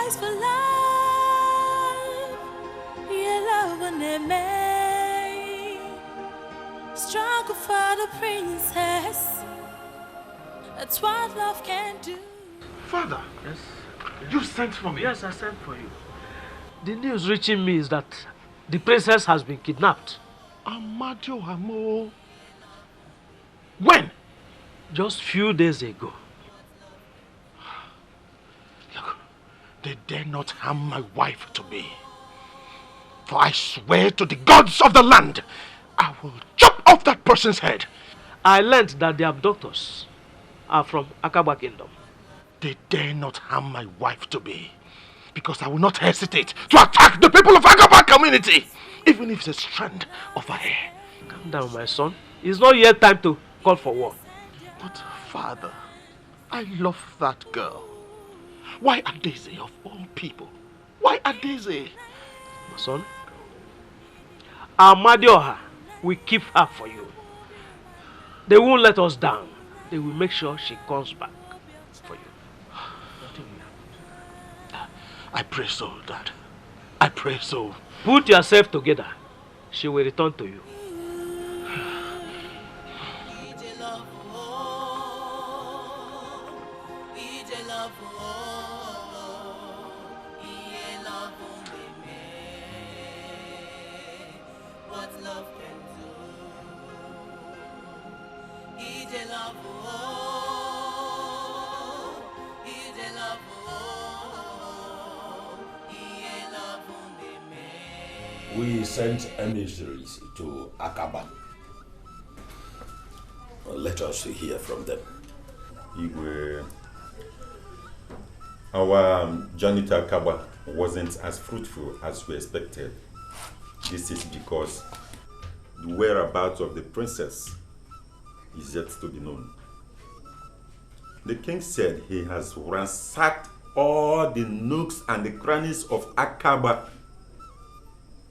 sacrifice for life. Your love when they made. Struggle for the princess. That's what love can do. Father. Yes. You sent for me? Yes, I sent for you. The news reaching me is that the princess has been kidnapped. Amadio Amo. When? Just few days ago. Look, they dare not harm my wife to me. For I swear to the gods of the land, I will chop off that person's head. I learned that the abductors are from Akaba Kingdom. They dare not harm my wife to me, because I will not hesitate to attack the people of Akaba community, even if it's a strand of her hair. Calm down, my son. It's not yet time to call for war. But father, I love that girl. Why Adeze of all people? Why Adeze? My son, Amadioha will keep her for you. They won't let us down. They will make sure she comes back for you. I pray so, Dad. I pray so. Put yourself together. She will return to you. We sent emissaries to Akaba. Let us hear from them. Our journey to Akaba wasn't as fruitful as we expected. This is because the whereabouts of the princess is yet to be known. The king said he has ransacked all the nooks and the crannies of Akaba,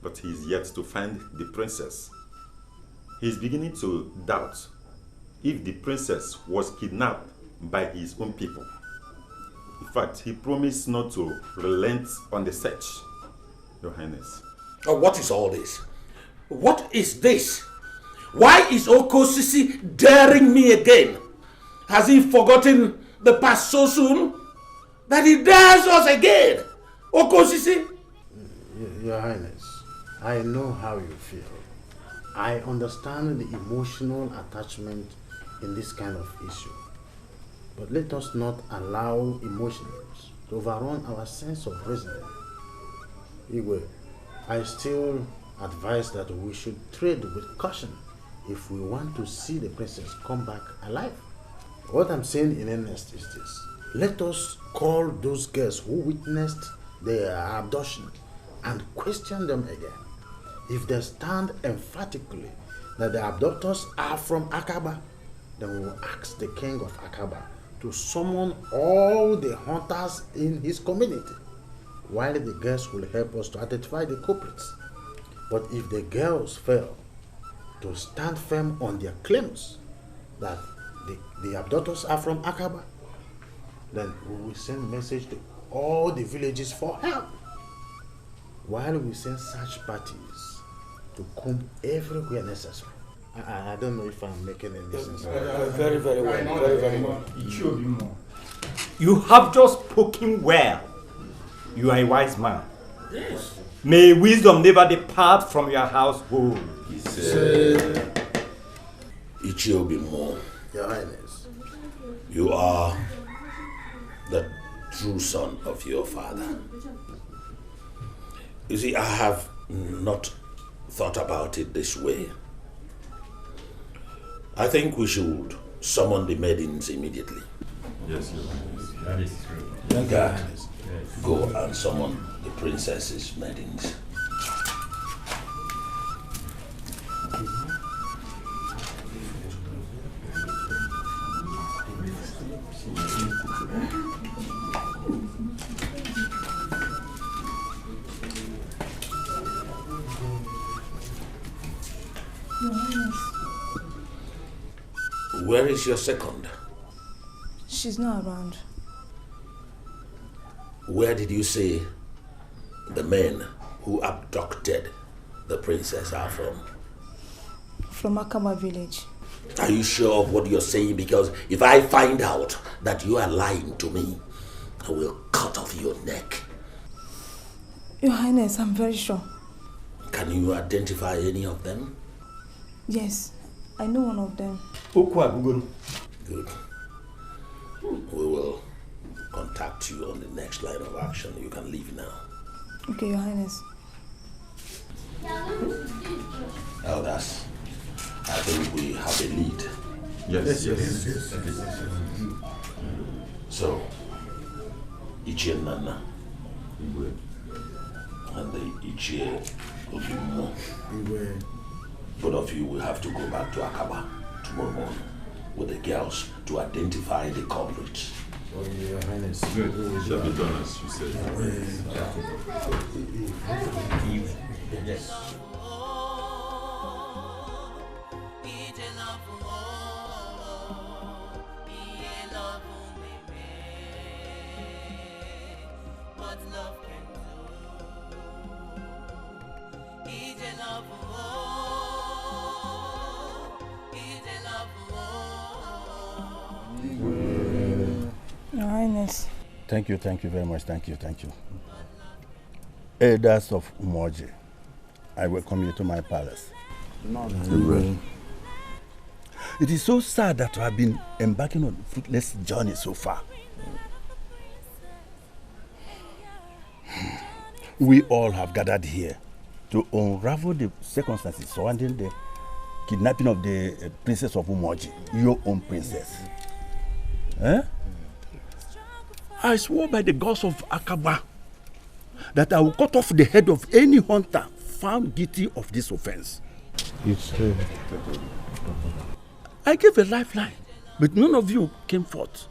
but he is yet to find the princess. He is beginning to doubt if the princess was kidnapped by his own people. In fact, he promised not to relent on the search, Your Highness. Oh, what is all this? What is this? Why is Okosisi daring me again? Has he forgotten the past so soon that he dares us again? Okosisi? Your Highness, I know how you feel. I understand the emotional attachment in this kind of issue. But let us not allow emotions to overrun our sense of reasoning. Igwe, I still advise that we should tread with caution if we want to see the princess come back alive. What I'm saying in earnest is this. Let us call those girls who witnessed their abduction and question them again. If they stand emphatically that the abductors are from Akaba, then we will ask the king of Akaba to summon all the hunters in his community, while the girls will help us to identify the culprits. But if the girls fail to stand firm on their claims that the abductors are from Akaba, then we will send message to all the villages for help, while we send search parties to comb everywhere necessary. I don't know if I'm making any sense. Very, very well. Very well. You have just spoken well. You are a wise man. Yes. May wisdom never depart from your household. He said, Ichiobimo, Your Highness, you are the true son of your father. You see, I have not thought about it this way. I think we should summon the maidens immediately. Yes, Your Highness. That is true. Guys, go and summon the princess's maidens. Where is your second? She's not around. Where did you say the men who abducted the princess are from? From Akaba village. Are you sure of what you're saying? Because if I find out that you are lying to me, I will cut off your neck. Your Highness, I'm very sure. Can you identify any of them? Yes, I know one of them. Good. We will contact you on the next line of action. You can leave now. Okay, Your Highness. Elders, I think we have a lead. Yes. So, Ichie Nana and the Ichie Ozumo, both of you will have to go back to Akaba tomorrow morning with the girls to identify the culprits. Oh, Your Highness. Good. Shall be done as you said. Yes. Your Highness. Thank you very much. Thank you. Elders of Umoji, I welcome you to my palace. It is so sad that I have been embarking on a fruitless journey so far. We all have gathered here to unravel the circumstances surrounding the kidnapping of the princess of Umoji, your own princess. I swore by the gods of Akaba that I will cut off the head of any hunter found guilty of this offense. It's true. I gave a lifeline, but none of you came forth.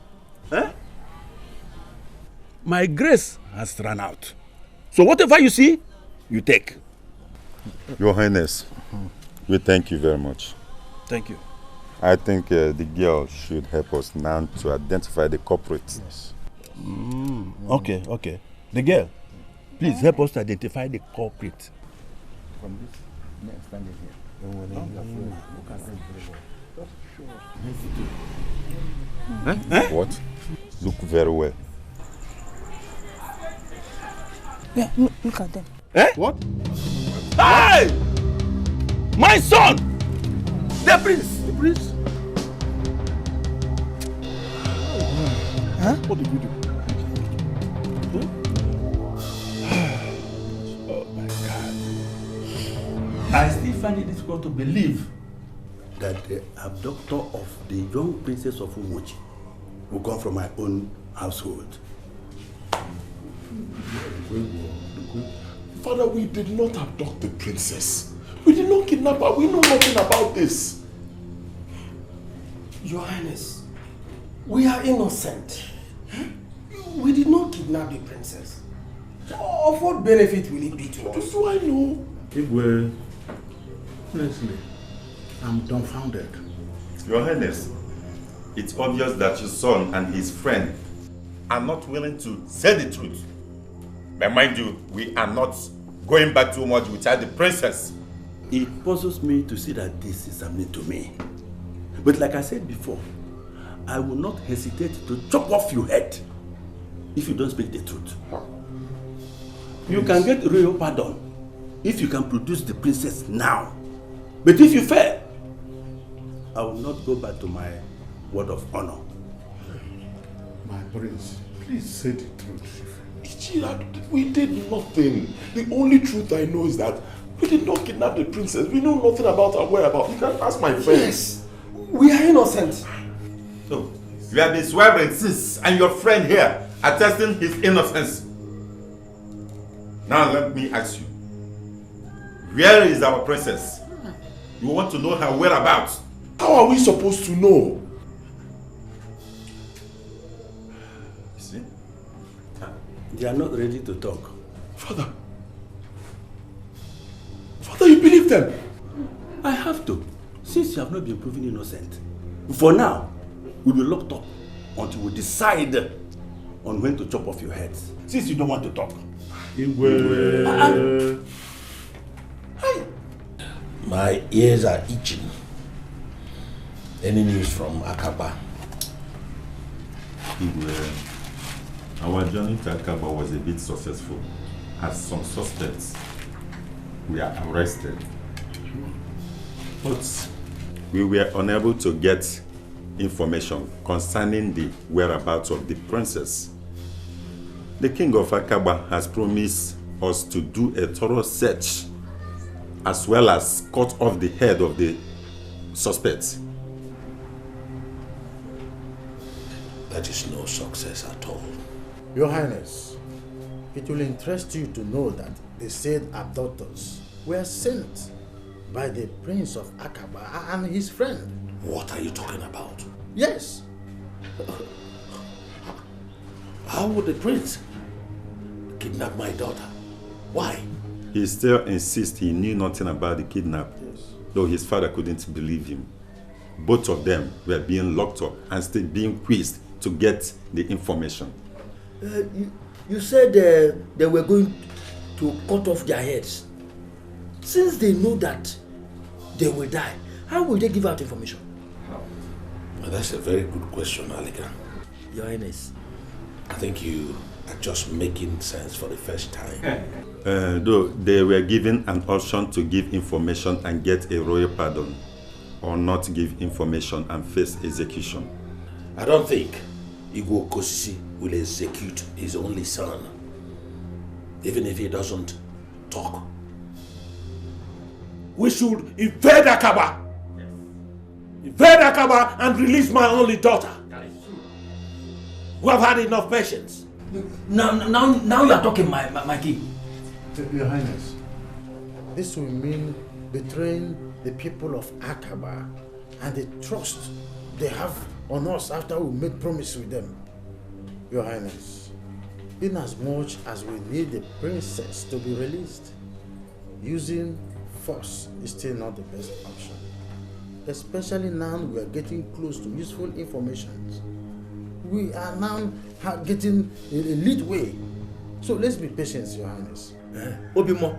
My grace has run out. So whatever you see, you take. Your Highness, we thank you very much. Thank you. I think the girl should help us now to identify the culprits. Yes. Okay. The girl, please help us to identify the culprit. From this man standing here. What? Look very well. Yeah, look at them. What? Hey! My son! The prince! Huh? What did you do? Oh my God. I still find it difficult to believe that the abductor of the young princess of Umoji will come from my own household. Father, we did not abduct the princess. We did not kidnap her. We know nothing about this. Your Highness, we are innocent. We did not kidnap the princess. Of what benefit will it be to us? Do I know? Igwe, honestly, I'm dumbfounded. Your Highness, it's obvious that your son and his friend are not willing to say the truth. But mind you, we are not going back too much without the princess. It puzzles me to see that this is happening to me. But like I said before, I will not hesitate to chop off your head if you don't speak the truth. You can get royal pardon if you can produce the princess now. But if you fail, I will not go back to my word of honor. My prince, please say the truth. We did nothing. The only truth I know is that we did not kidnap the princess. We know nothing about her whereabouts. You can ask my friends. Yes, we are innocent. So, you have been swearing since, and your friend here attesting his innocence. Now let me ask you, where is our princess? You want to know her whereabouts? How are we supposed to know? You see? They are not ready to talk. Father, you believe them? I have to, since you have not been proven innocent. For now, we'll be locked up until we decide on when to chop off your heads, since you don't want to talk. My ears are itching. Any news from Akaba? Our journey to Akaba was a bit successful, as some suspects were arrested. But we were unable to get information concerning the whereabouts of the princess. The king of Akaba has promised us to do a thorough search as well as cut off the head of the suspects. That is no success at all. Your Highness, it will interest you to know that the said abductors were sent by the Prince of Akaba and his friend. What are you talking about? Yes. How would the prince kidnap my daughter? Why? He still insists he knew nothing about the kidnap, though his father couldn't believe him. Both of them were being locked up and still being quizzed to get the information. You said they were going to cut off their heads. Since they know that they will die, how will they give out information? Well, that's a very good question, Alika. Your Highness. I think you are just making sense for the first time. Though they were given an option to give information and get a royal pardon, or not give information and face execution. I don't think Igwe Okosisi will execute his only son, even if he doesn't talk. We should invade Akaba! Invade Akaba and release my only daughter. We have had enough patience. Now you are talking, my king. Your Highness, this will mean betraying the people of Akaba and the trust they have on us after we made promise with them. Your Highness, in as much as we need the princess to be released, using force is still not the best option. Especially now we are getting close to useful information. We are now getting a lead way. So let's be patient, Your Highness. Obimo,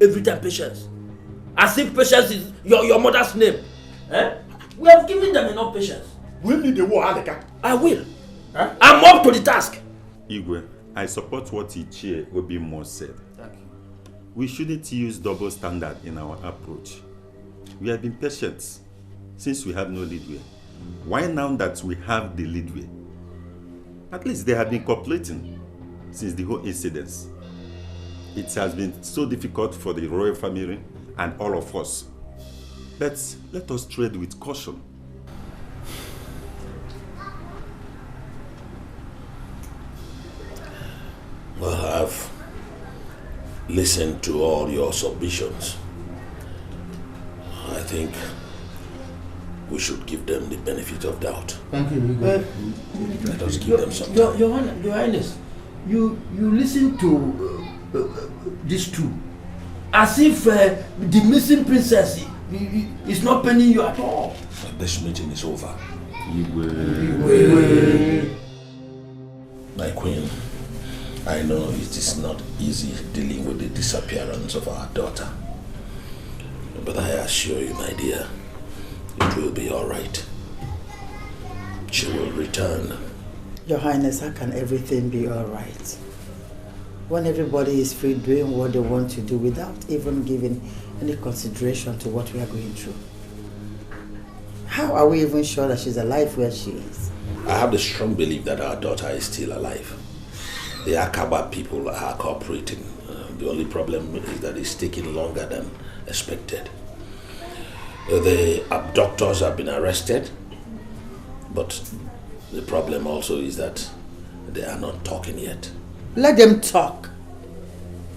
every time patience. As if patience is your mother's name. We have given them enough patience. Will lead the war, Alika. I will. I'm up to the task. Igwe, I support what Ichie Obimo said. Thank you. We shouldn't use double standard in our approach. We have been patient since we have no leadway. Why now that we have the leadway? At least they have been cooperating since the whole incident. It has been so difficult for the royal family and all of us. But let us tread with caution. Well, I've listened to all your submissions. I think we should give them the benefit of doubt. Thank you. Let us give them some time. Your Highness, you listen to these two as if the missing princess is not paining you at all. But this meeting is over. My queen, I know it is not easy dealing with the disappearance of our daughter. But I assure you, my dear, it will be all right. She will return. Your Highness, how can everything be all right? When everybody is free doing what they want to do without even giving any consideration to what we are going through. How are we even sure that she's alive where she is? I have the strong belief that our daughter is still alive. The Akaba people are cooperating. The only problem is that it's taking longer than expected. The abductors have been arrested, but the problem also is that they are not talking yet. Let them talk.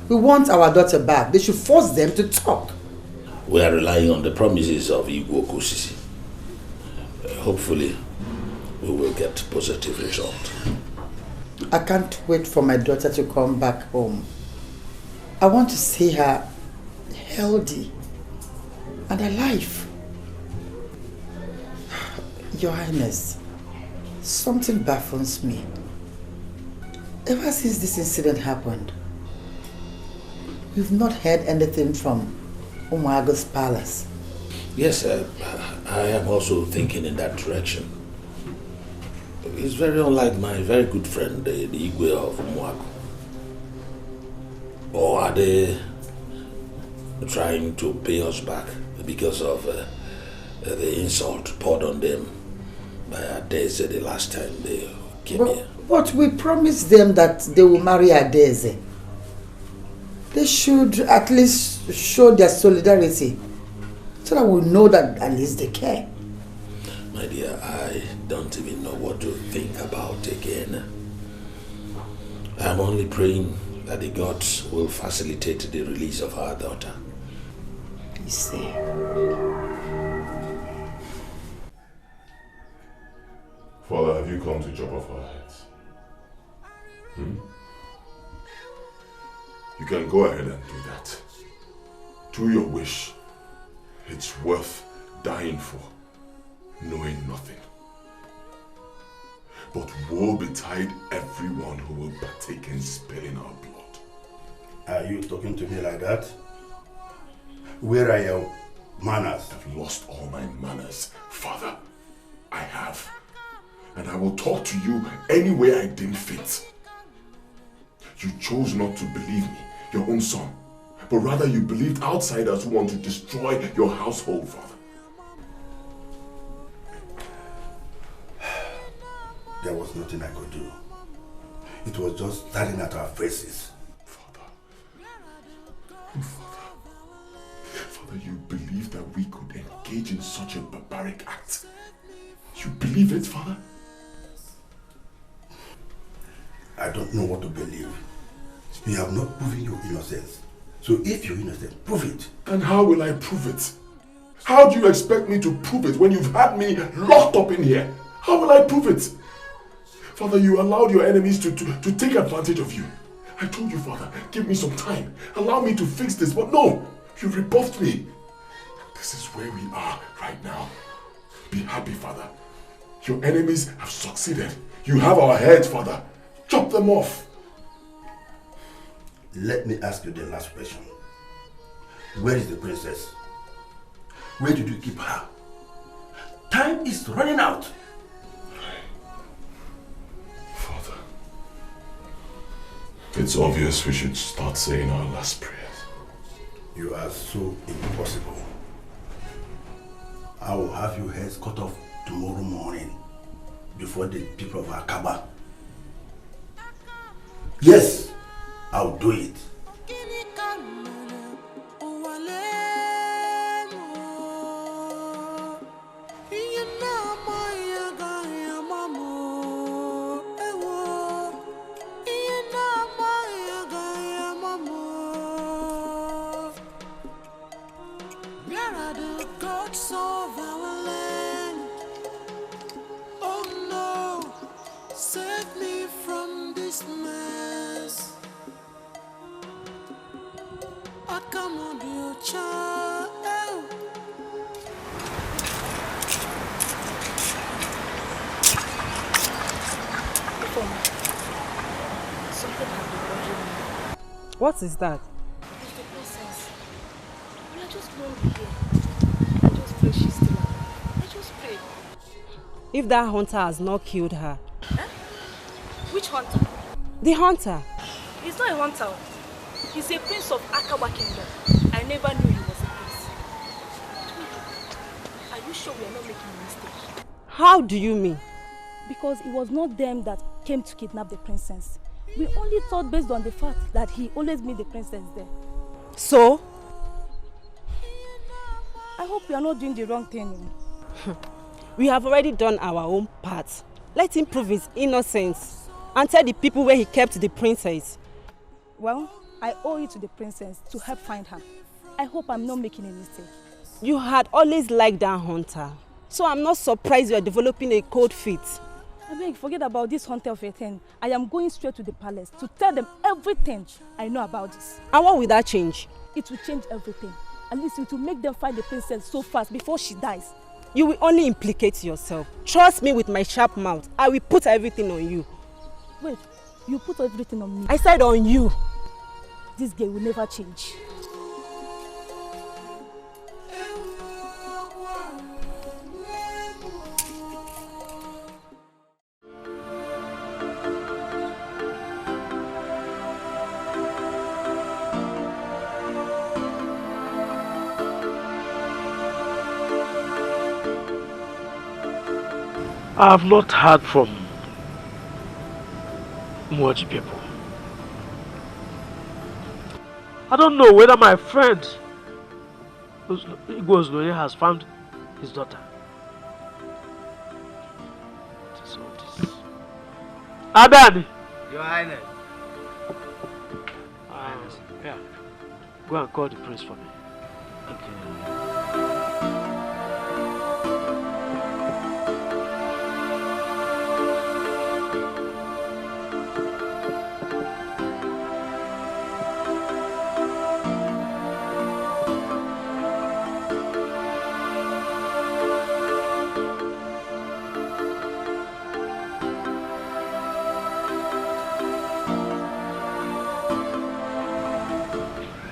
We want our daughter back. They should force them to talk. We are relying on the promises of Igwe Okosisi. Hopefully, we will get positive result. I can't wait for my daughter to come back home. I want to see her healthy and alive. Your Highness, something baffles me. Ever since this incident happened, we've not heard anything from Umuago's palace. Yes, I am also thinking in that direction. It's very unlike my very good friend, the Igwe of Umuago. Or are they trying to pay us back because of the insult poured on them by Adeze the last time they came here? But we promised them that they will marry Adeze. They should at least show their solidarity so that we know that at least they care. My dear, I don't even know what to think about again. I'm only praying that the gods will facilitate the release of our daughter. Please say. Father, have you come to chop off our heads? You can go ahead and do that. Do your wish. It's worth dying for, knowing nothing. But woe betide everyone who will partake in spilling our blood. Are you talking to me like that? Where are your manners? I've lost all my manners, Father. I have. And I will talk to you any way I deem fit. You chose not to believe me, your own son, but rather you believed outsiders who want to destroy your household, Father. There was nothing I could do. It was just staring at our faces. Father, you believe that we could engage in such a barbaric act? You believe it, Father? I don't know what to believe. You have not proven your innocence. So if you're innocent, prove it. And how will I prove it? How do you expect me to prove it when you've had me locked up in here? How will I prove it? Father, you allowed your enemies to take advantage of you. I told you, Father, give me some time. Allow me to fix this, but no, you rebuffed me. This is where we are right now. Be happy, Father. Your enemies have succeeded. You have our heads, Father. Chop them off. Let me ask you the last question. Where is the princess? Where did you keep her? Time is running out. Father, it's obvious we should start saying our last prayers. You are so impossible. I will have your heads cut off tomorrow morning before the people of Akaba. Yes, I'll do it. What is that? It's the princess. We are just lonely here. I just pray she's still alive. I just pray. If that hunter has not killed her. Huh? Which hunter? The hunter. He's not a hunter. He's a prince of Akawa Kingdom. I never knew he was a prince. Are you sure we are not making a mistake? How do you mean? Because it was not them that came to kidnap the princess. We only thought based on the fact that he always meet the princess there. So? I hope we are not doing the wrong thing. We have already done our own part. Let him prove his innocence and tell the people where he kept the princess. Well, I owe it to the princess to help find her. I hope I'm not making a mistake. You had always liked that hunter, so I'm not surprised you are developing a cold feet. I beg, forget about this hunter of a thing. I am going straight to the palace to tell them everything I know about this. And what will that change? It will change everything. At least it will make them find the princess so fast before she dies. You will only implicate yourself. Trust me with my sharp mouth. I will put everything on you. Wait, You put everything on me. I said on you. This girl will never change. I have not heard from Moji people. I don't know whether my friend Igwe has found his daughter. What is all this? Adani! Your Highness. Yeah. Go and call the prince for me. Okay.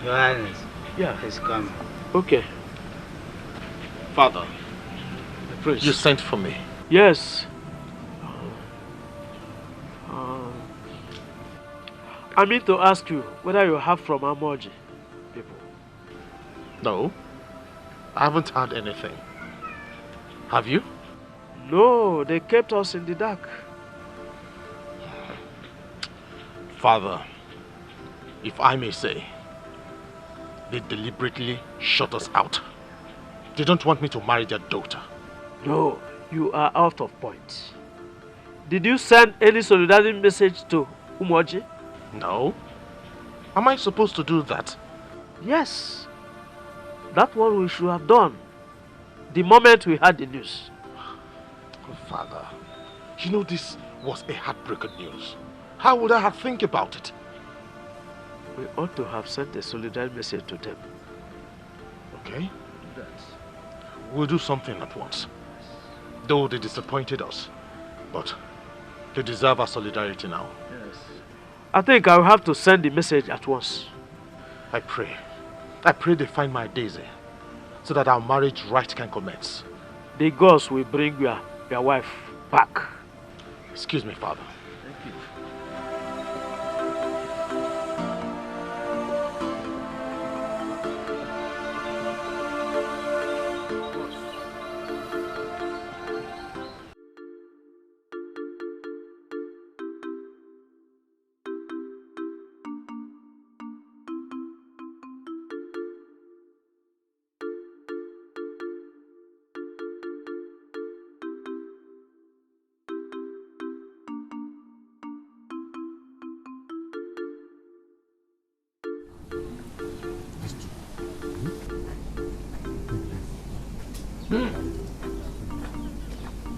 Your Highness. Yeah. He's coming. Okay. Father, The prince. you sent for me. Yes. I mean to ask you whether you have from Amoji people. No, I haven't heard anything. Have you? No, they kept us in the dark. Father, if I may say, they deliberately shut us out. They don't want me to marry their daughter. No, you are out of point. Did you send any solidarity message to Umoji? No. Am I supposed to do that? Yes. That's what we should have done the moment we heard the news. Father, you know this was a heartbreaking news. How would I have think about it? We ought to have sent a solidarity message to them. Okay? We'll do something at once. Though they disappointed us, but they deserve our solidarity now. Yes. I think I'll have to send the message at once. I pray they find my Daisy, so that our marriage rite can commence. The gods will bring your wife back. Excuse me, Father. Thank you.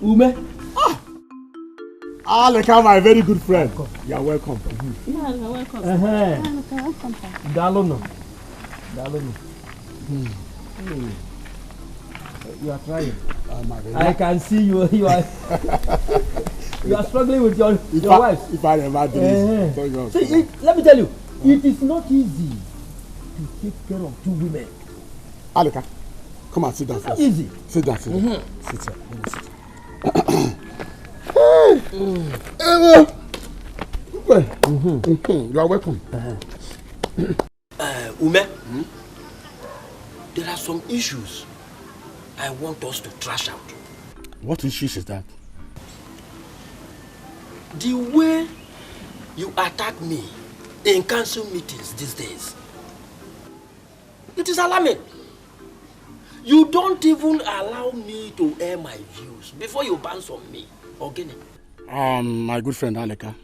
Ume. Aleka, my very good friend. You are welcome. Yeah, you're welcome. Welcome. Dalono. You are trying. I can see you. You are struggling with your wife. If I never do this, See, let me tell you, it is not easy to take care of two women. Aleka, come and sit down first. Easy. Sit down. Sit down. Sit down. Let me sit. You are welcome. Ume, there are some issues I want us to trash out. What issues is that? The way you attack me in council meetings these days, it is alarming. You don't even allow me to air my views before you bounce on me. Ogene. My good friend Aleka,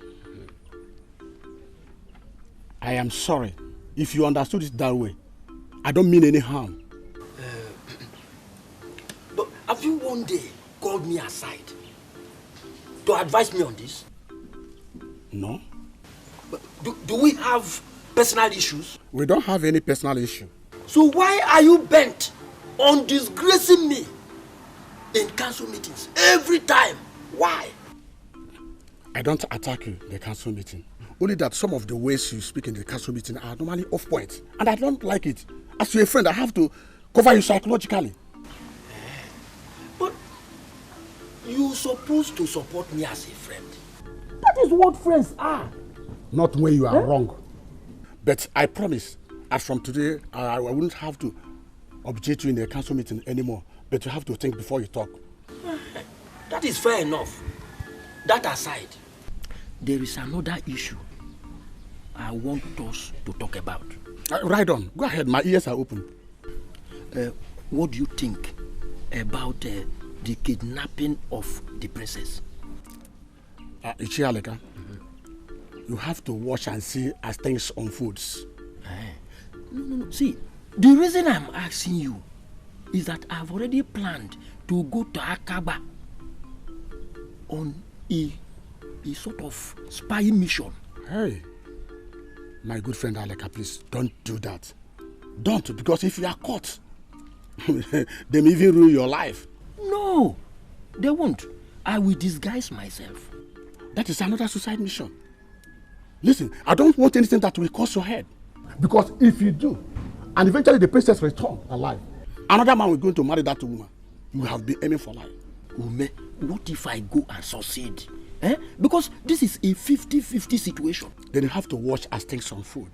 I am sorry if you understood it that way. I don't mean any harm. But have you one day called me aside to advise me on this? No. But do we have personal issues? We don't have any personal issue. So why are you bent on disgracing me in council meetings every time? Why? I don't attack you in the council meeting. Only that some of the ways you speak in the council meeting are normally off point. And I don't like it. As your friend, I have to cover you psychologically. But you're supposed to support me as a friend. That is what friends are. Not when you are wrong. But I promise, as from today, I wouldn't have to object you in the council meeting anymore. But you have to think before you talk. That is fair enough. That aside, there is another issue I want us to talk about. Right on. Go ahead. My ears are open. What do you think about the kidnapping of the princess? Ichialeka, you have to watch and see as things unfolds. No. See, the reason I'm asking you is that I've already planned to go to Akaba on a sort of spy mission. Hey, my good friend Aleka, please don't do that. Don't, because if you are caught, they may even ruin your life. No, they won't. I will disguise myself. That is another suicide mission. Listen, I don't want anything that will cost your head. Because if you do, and eventually the princess returns alive, another man will go to marry that woman. You will have been aiming for life. Ume, what if I go and succeed? Because this is a 50-50 situation. Then you have to watch as things unfold.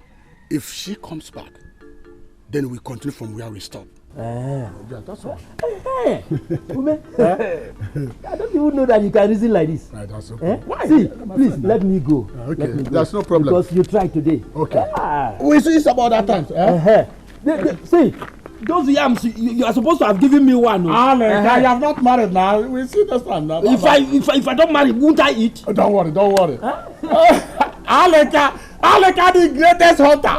If she comes back, then we continue from where we stop. Yeah, that's all. Hey, Ume, I don't even know that you can reason like this. Right, that's okay. Why? See, please, let me go. Okay, let me go. That's no problem. Because you tried today. Okay. We see it's about that time. See, those yams, you are supposed to have given me one. I have not married now. We see this time now. If I don't marry, won't I eat? Oh, don't worry. Aleka the greatest hunter.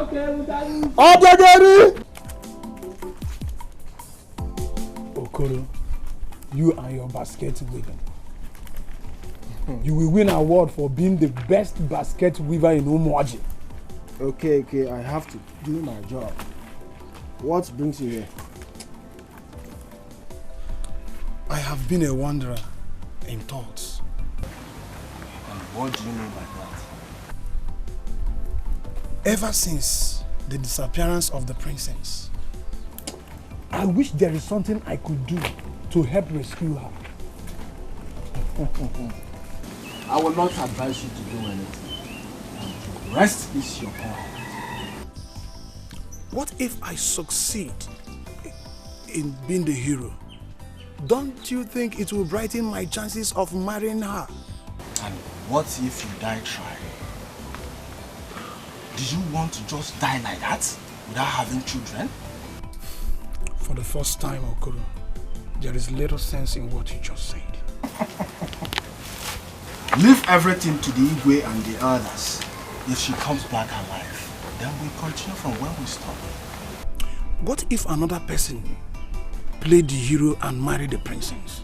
Okay, Okoro, you and your basket weaving. You will win an award for being the best basket weaver in Umuaji. Okay, I have to do my job. What brings you here? I have been a wanderer in thoughts. And what do you mean by that? Ever since the disappearance of the princess, I wish there is something I could do to help rescue her. I will not advise you to do anything. The rest is your power. What if I succeed in being the hero? Don't you think it will brighten my chances of marrying her? And what if you die trying? Do you want to just die like that without having children? For the first time, Okoro, there is little sense in what you just said. Leave everything to the Igwe and the others. If she comes back alive, then we continue from where we stopped. What if another person played the hero and married the princess?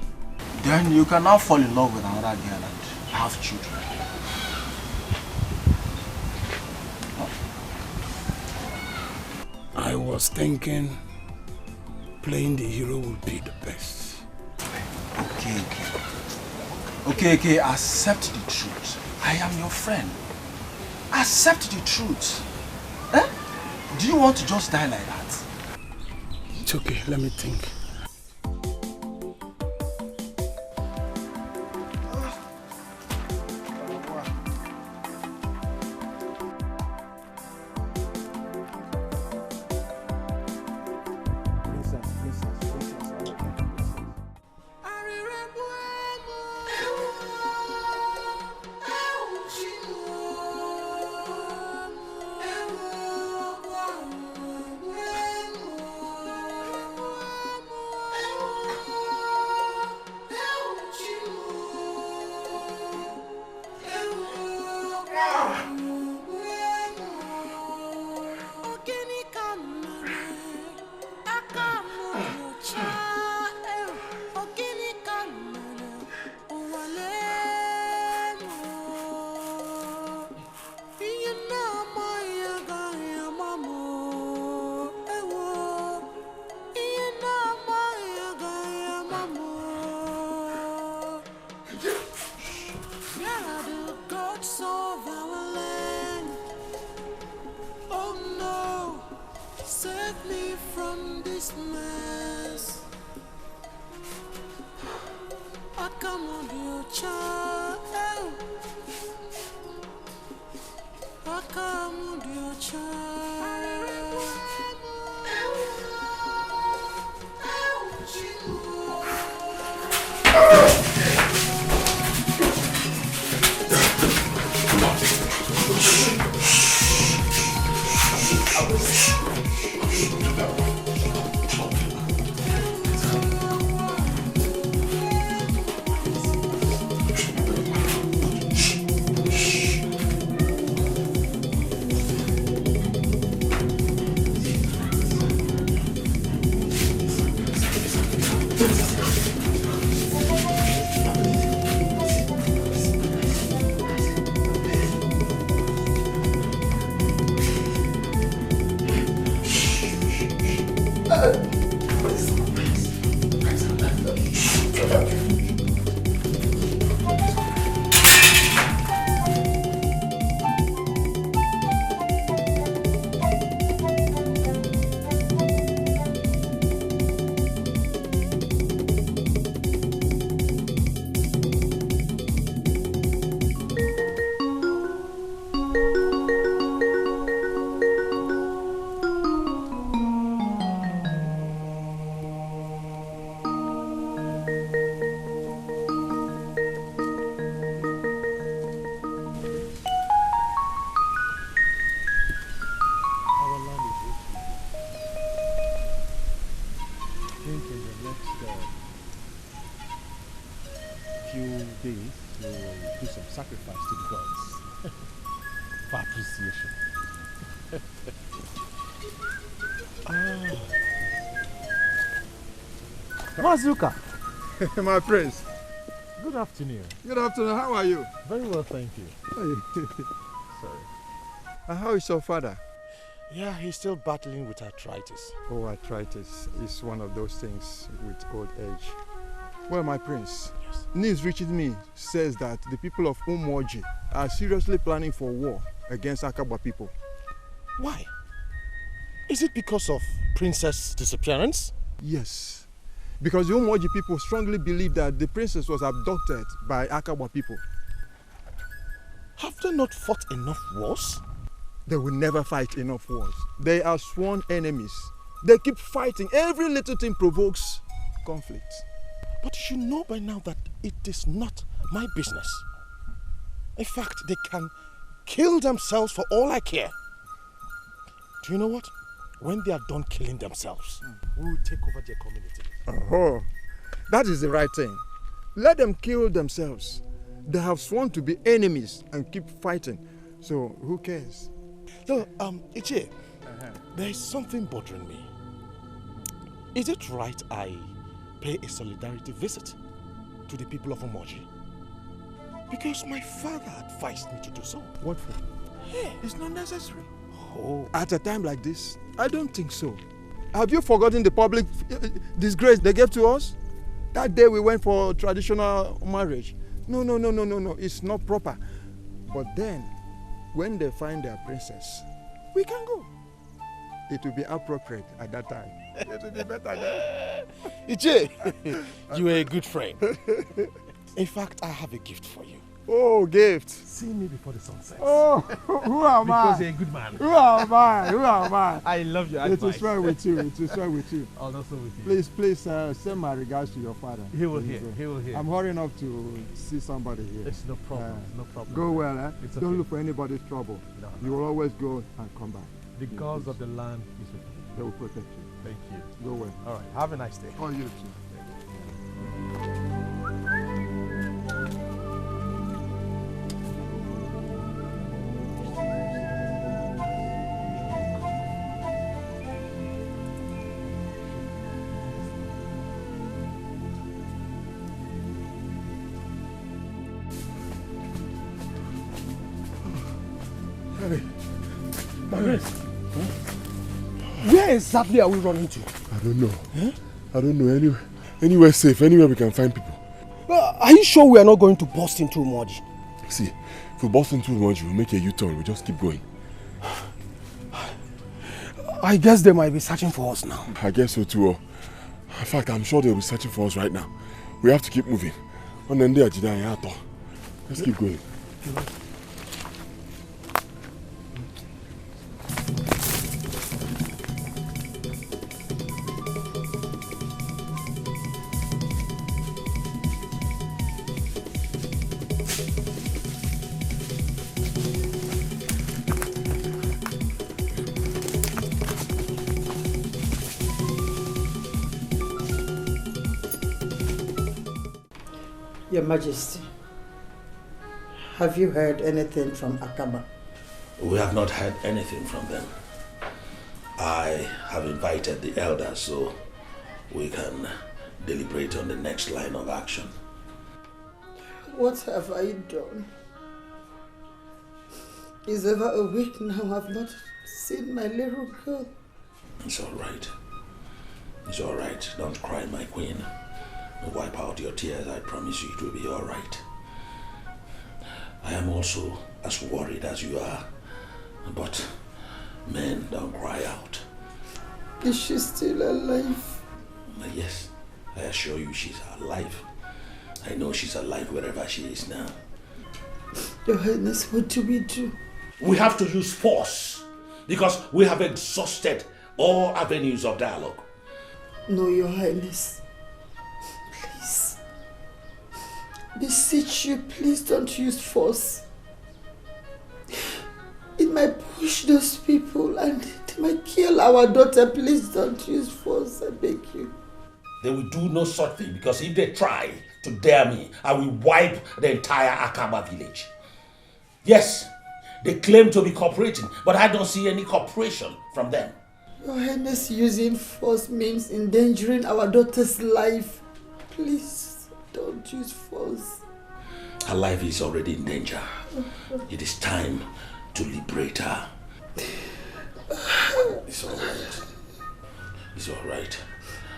Then you can now fall in love with another girl and have children. I was thinking playing the hero would be the best. Okay, accept the truth. I am your friend. Accept the truth. Do you want to just die like that? It's okay, let me think. Save me from this mess. I come on your child. I come on your child. Mazuka. My prince. Good afternoon. Good afternoon. How are you? Very well, thank you. Sorry. How is your father? Yeah, he's still battling with arthritis. Oh, arthritis is one of those things with old age. Well, my prince, news reaching me says that the people of Umoji are seriously planning for war against Akabwa people. Why? Is it because of Princess' disappearance? Yes. Because the Umoji people strongly believe that the princess was abducted by Akabwa people. Have they not fought enough wars? They will never fight enough wars. They are sworn enemies. They keep fighting. Every little thing provokes conflict. But you should know by now that it is not my business. In fact, they can kill themselves for all I care. Do you know what? When they are done killing themselves, we will take over their community. Oh, that is the right thing. Let them kill themselves. They have sworn to be enemies and keep fighting. So who cares? So, Ichie, there is something bothering me. Is it right I pay a solidarity visit to the people of Umoji? Because my father advised me to do so. What for? Yeah. It's not necessary. Oh. At a time like this, I don't think so. Have you forgotten the public disgrace they gave to us? That day we went for traditional marriage. No. It's not proper. But then, when they find their princess, we can go. It will be appropriate at that time. It will be better then. Ichie, you are a good friend. In fact, I have a gift for you. Oh, gift. See me before the sun sets. Oh, who am I? Because you're a good man. Who am I? I love your advice. advice. It is well with you. It is well with you. I'll also with you. Please send my regards to your father. He will hear. He will hear. I'm hurrying up to see somebody here. It's no problem. No problem. Go well, eh? It's Don't okay. look for anybody's trouble. No. You will always go and come back. The gods of the land is with you. They will protect you. Thank you. Go well. All right. Have a nice day. Oh, you too. Hey, Margaret, where exactly are we running to? I don't know. Huh? I don't know. Anywhere safe, anywhere we can find people. Are you sure we are not going to burst into Umoji? See, if we burst into Umoji, we'll make a U-turn. We'll just keep going. I guess they might be searching for us now. I guess so too. In fact, I'm sure they'll be searching for us right now. We have to keep moving. Let's keep going. Your Majesty, have you heard anything from Akaba? We have not heard anything from them. I have invited the elders so we can deliberate on the next line of action. What have I done? It's over a week now I've not seen my little girl. It's all right. It's all right. Don't cry, my queen. Wipe out your tears. I promise you it will be all right. I am also as worried as you are. But men don't cry out. Is she still alive? Yes, I assure you she's alive. I know she's alive wherever she is now. Your Highness, what do we do? We have to use force because we have exhausted all avenues of dialogue. No, Your Highness. Please. Beseech you, please don't use force. It might push those people and they might kill our daughter. Please don't use force, I beg you. They will do no such thing because if they try to dare me, I will wipe the entire Akaba village. Yes, they claim to be cooperating, but I don't see any cooperation from them. Your Highness, using force means endangering our daughter's life. Please don't use force. Her life is already in danger. It is time to liberate her. It's all right. It's all right.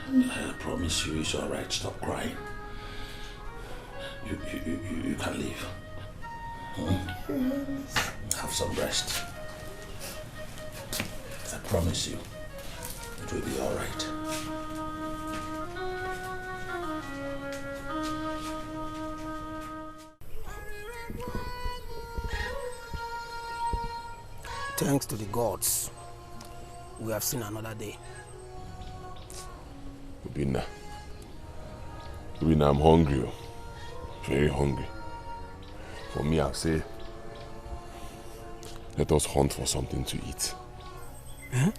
I promise you it's all right. Stop crying. You can leave. Have some rest. I promise you it will be all right. Thanks to the gods, we have seen another day. Ubina, I'm hungry. Very hungry. For me, I'll say, let us hunt for something to eat. Huh?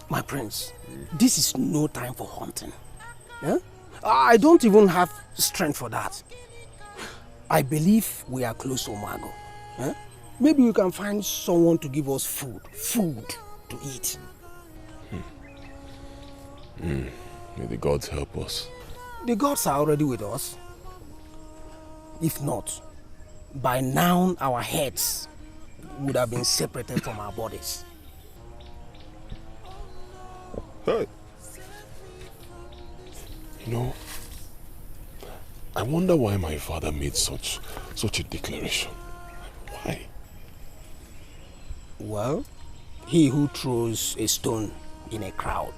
My prince, this is no time for hunting. Huh? I don't even have strength for that. I believe we are close to Omago. Huh? Maybe we can find someone to give us food to eat. May the gods help us. The gods are already with us. If not, by now our heads would have been separated from our bodies. Hey. You know, I wonder why my father made such a declaration. Why? Well, he who throws a stone in a crowd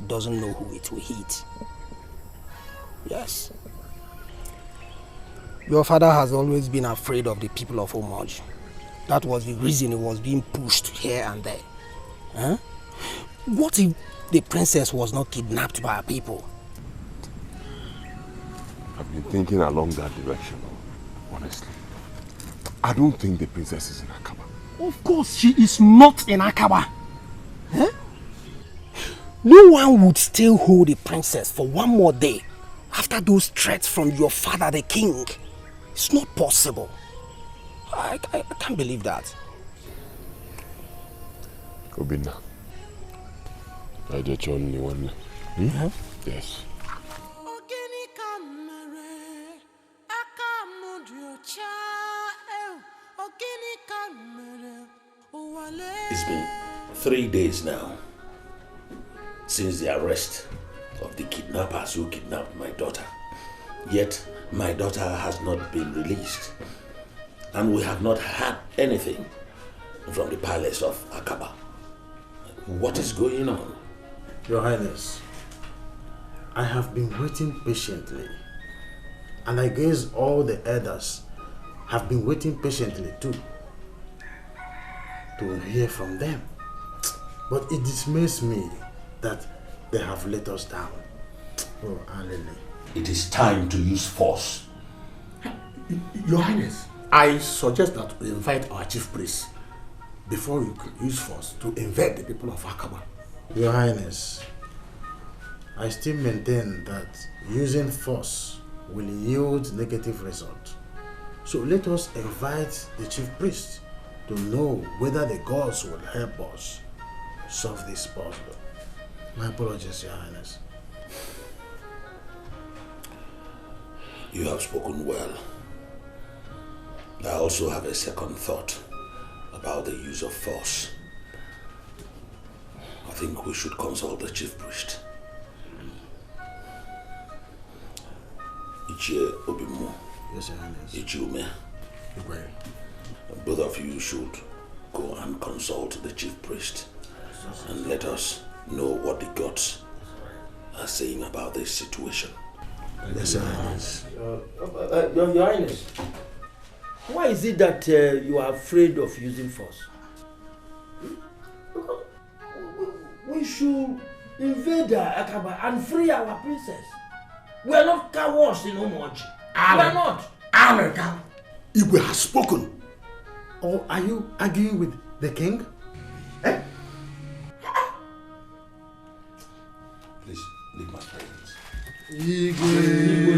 doesn't know who it will hit. Yes. Your father has always been afraid of the people of Omoj. That was the reason he was being pushed here and there. Huh? What if the princess was not kidnapped by our people? I've been thinking along that direction, honestly. I don't think the princess is in Akaba. Of course she is not in Akaba. Huh? No one would still hold the princess for one more day after those threats from your father the king. It's not possible. I can't believe that. Obina, I just only one. Yes. It's been 3 days now since the arrest of the kidnappers who kidnapped my daughter. Yet my daughter has not been released, and we have not had anything from the palace of Akaba. What is going on? Your Highness, I have been waiting patiently, and I guess all the elders have been waiting patiently too, to hear from them. But it dismays me that they have let us down. Oh, Alele. It is time to use force. Your Highness, I suggest that we invite our chief priest before we could use force to invade the people of Akaba. Your Highness, I still maintain that using force will yield negative results. So let us invite the chief priest to know whether the gods will help us solve this puzzle. My apologies, Your Highness. You have spoken well. I also have a second thought about the use of force. I think we should consult the chief priest. Ichie Obimu. Yes, Your Highness. Ichiume. Both of you should go and consult the chief priest and let us know what the gods are saying about this situation. Yes, Your Highness. Your Highness, why is it that you are afraid of using force? We should invade Akaba and free our princess. We are not cowards in Omoji. We are not. America, Igwe has spoken. Or are you arguing with the king? Eh? Please leave my presence. Igwe.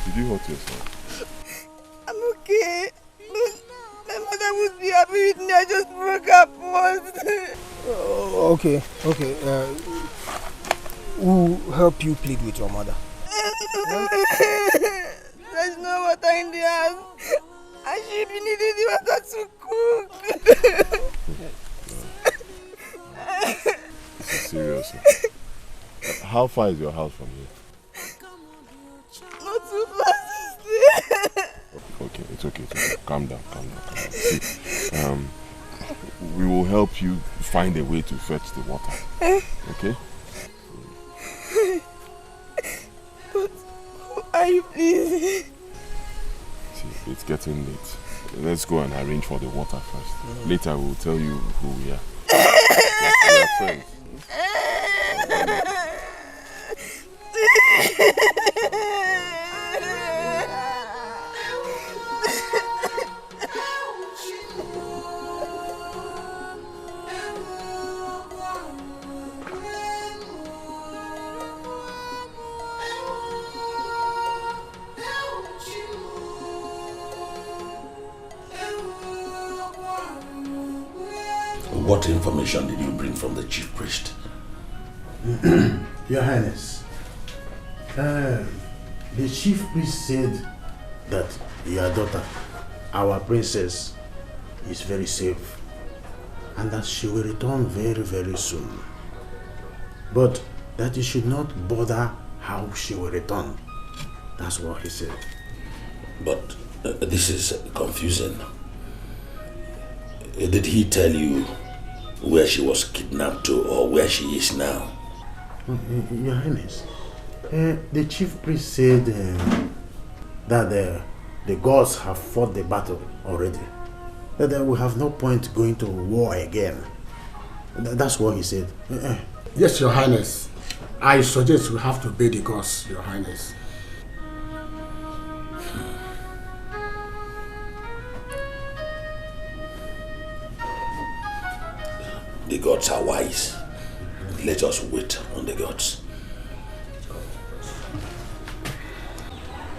Did you hurt yourself? I'm okay. My mother would be happy with me. I just broke her post. Okay. We'll help you plead with your mother. There's no water in the house. And she be needing the water to cook. This is serious. How far is your house from here? Not too far. Okay, it's okay. Calm down. See, we will help you find a way to fetch the water. Okay? But who are you, please? See, it's getting late. Let's go and arrange for the water first. Later we'll tell you who we are. We are friends. What information did you bring from the chief priest? Your Highness, the chief priest said that your daughter, our princess, is very safe and that she will return very, very soon. But that you should not bother how she will return. That's what he said. But this is confusing. Did he tell you where she was kidnapped to or where she is now? Your Highness, the chief priest said that the gods have fought the battle already. That there will have no point going to war again. That's what he said. Yes, Your Highness. I suggest we have to obey the gods, Your Highness. The gods are wise. Let us wait on the gods.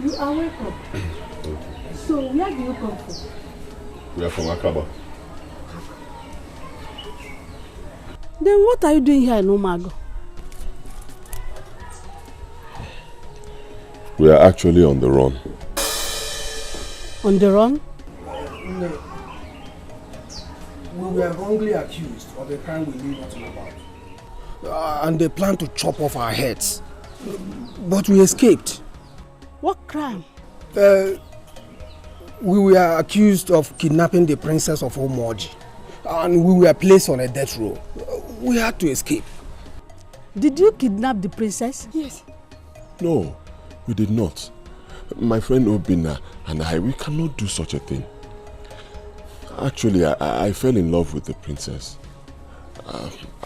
You are welcome. So, where do you come from? We are from Akaba. Then what are you doing here in Umago? We are actually on the run. On the run? We were wrongly accused of a crime we knew nothing about. And they planned to chop off our heads. But we escaped. What crime? We were accused of kidnapping the princess of Omoji. And we were placed on a death row. We had to escape. Did you kidnap the princess? Yes. No, we did not. My friend Obina and I, we cannot do such a thing. Actually, I fell in love with the princess.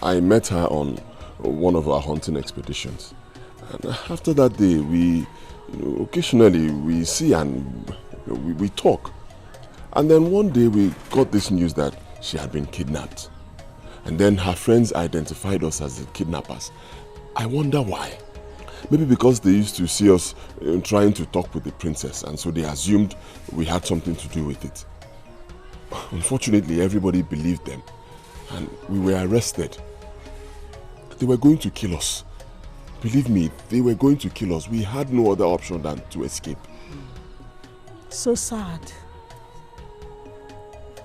I met her on one of our hunting expeditions. And after that day, occasionally we see and we talk. And then one day we got this news that she had been kidnapped. And then her friends identified us as the kidnappers. I wonder why. Maybe because they used to see us trying to talk with the princess, and so they assumed we had something to do with it. Unfortunately, everybody believed them, and we were arrested. They were going to kill us. Believe me, they were going to kill us. We had no other option than to escape. So sad.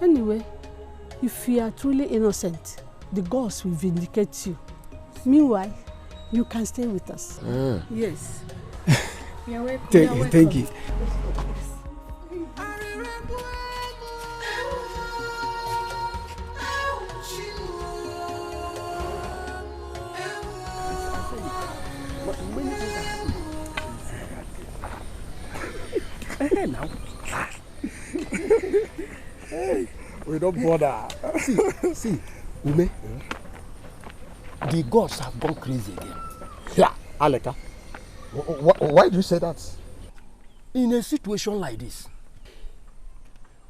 Anyway, if you are truly innocent, the gods will vindicate you. Meanwhile, you can stay with us. Yes. You're welcome. Thank you. Now. Hey, we don't bother. See, Ume, the gods have gone crazy again. Yeah, Aleka. Why do you say that? In a situation like this,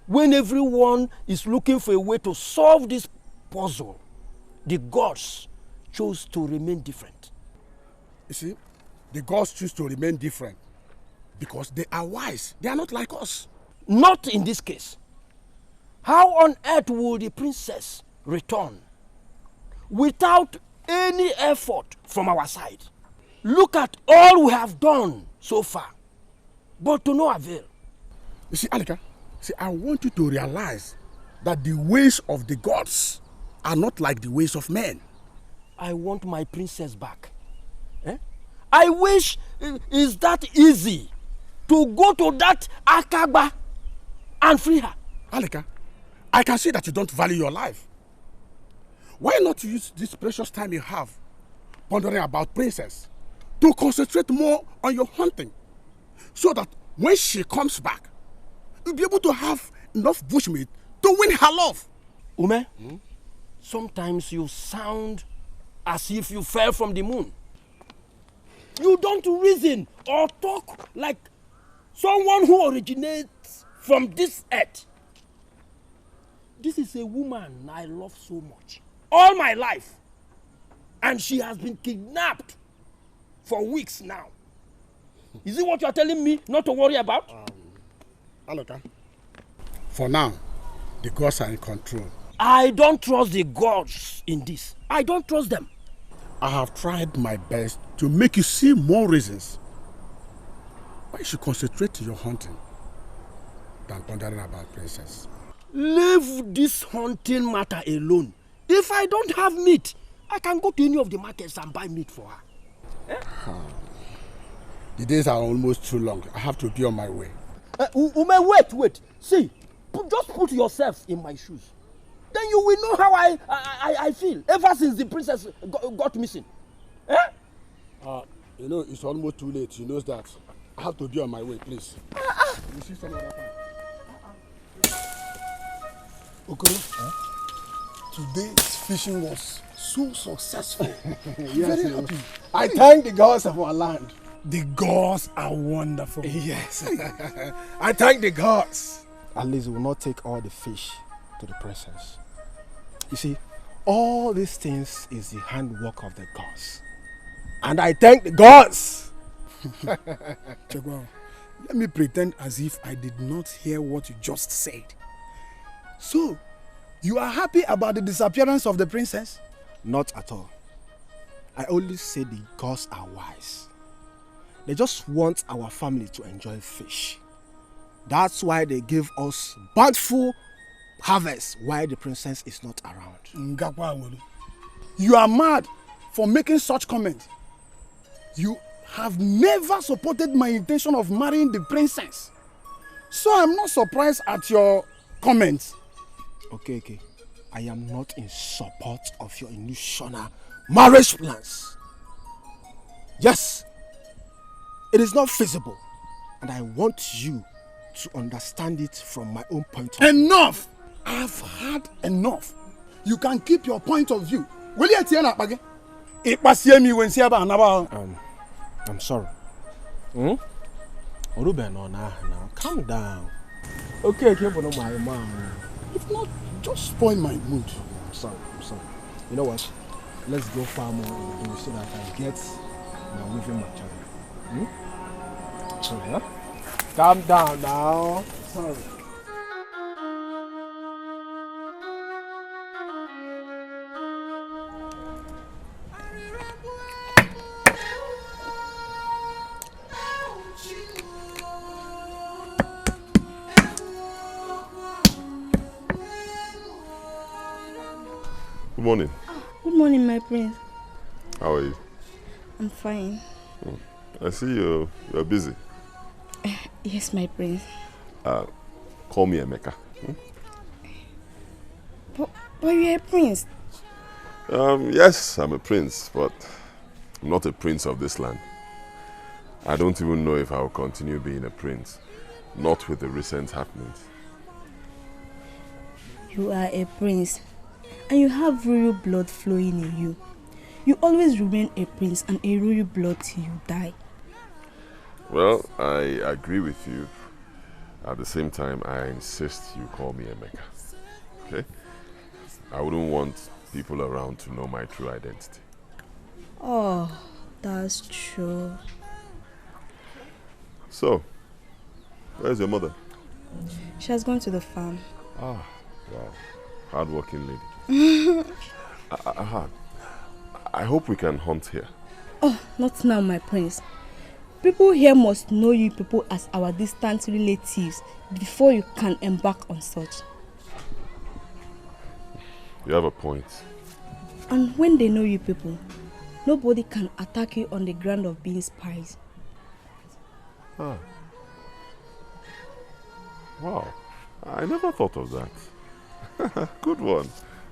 when everyone is looking for a way to solve this puzzle, the gods chose to remain different. You see, the gods choose to remain different because they are wise. They are not like us. Not in this case. How on earth will the princess return without any effort from our side? Look at all we have done so far, but to no avail. You see, Alika, I want you to realize that the ways of the gods are not like the ways of men. I want my princess back. I wish it's that easy to go to that Akaba and free her. Alika, I can see that you don't value your life. Why not use this precious time you have pondering about princess to concentrate more on your hunting so that when she comes back, you'll be able to have enough bushmeat to win her love. Ume, sometimes you sound as if you fell from the moon. You don't reason or talk like someone who originates from this earth. This is a woman I love so much, all my life. And she has been kidnapped for weeks now. Is it what you are telling me not to worry about? Aloka, for now, the gods are in control. I don't trust the gods in this. I don't trust them. I have tried my best to make you see more reasons why you should concentrate on your hunting than pondering about princess. Leave this hunting matter alone. If I don't have meat, I can go to any of the markets and buy meat for her. The days are almost too long. I have to be on my way. Ume, wait. See, just put yourself in my shoes. Then you will know how I feel ever since the princess got missing. It's almost too late. She knows that. I have to be on my way, please. You see some other time. Okoro, today's fishing was so successful. Yes, Very happy. I thank the gods of our land. The gods are wonderful. Yes. I thank the gods. At least we will not take all the fish to the princess. You see, All these things is the handwork of the gods. And I thank the gods. Chegwa, let me pretend as if I did not hear what you just said. So, you are happy about the disappearance of the princess? Not at all. I only say the gods are wise. They just want our family to enjoy fish. That's why they give us bountiful harvest while the princess is not around. You are mad for making such comments. You have never supported my intention of marrying the princess. So I'm not surprised at your comments. Okay. I am not in support of your illusional marriage plans. Yes, it is not feasible. And I want you to understand it from my own point of view. Enough! I've had enough. You can keep your point of view. Will you tell me? I'm sorry. Calm down. Okay, my mom. If not, just spoil my mood. I'm sorry. You know what? Let's go far more in the so that I get my weaving material. Sorry, huh? Calm down now. Sorry. Good morning. Good morning, my prince. How are you? I'm fine. I see you're busy. Yes, my prince. Call me Emeka. But you're a prince. Yes, I'm a prince, but I'm not a prince of this land. I don't even know if I'll continue being a prince, not with the recent happenings. You are a prince, and you have royal blood flowing in you. You always remain a prince and a royal blood till you die. Well, I agree with you. At the same time, I insist you call me Emeka. Okay? I wouldn't want people around to know my true identity. Oh, that's true. So, where's your mother? She has gone to the farm. Ah, wow. Hard-working lady. I hope we can hunt here. Oh, not now, my prince. People here must know you people as our distant relatives before you can embark on such. You have a point. And when they know you people, nobody can attack you on the ground of being spies. Ah. Wow. I never thought of that. Good one.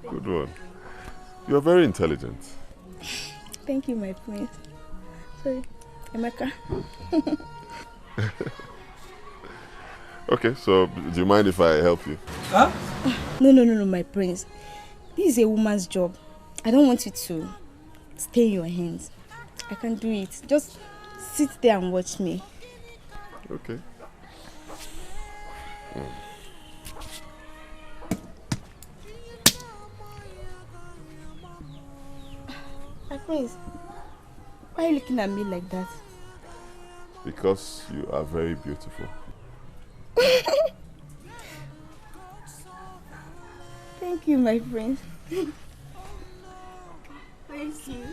Good one. You're very intelligent. Thank you, my prince. Sorry, Emeka. Okay, so do you mind if I help you? Huh? No, my prince. This is a woman's job. I don't want you to stay in your hands. I can do it. Just sit there and watch me. Okay. My prince, why are you looking at me like that? Because you are very beautiful. Thank you, my prince. Thank you.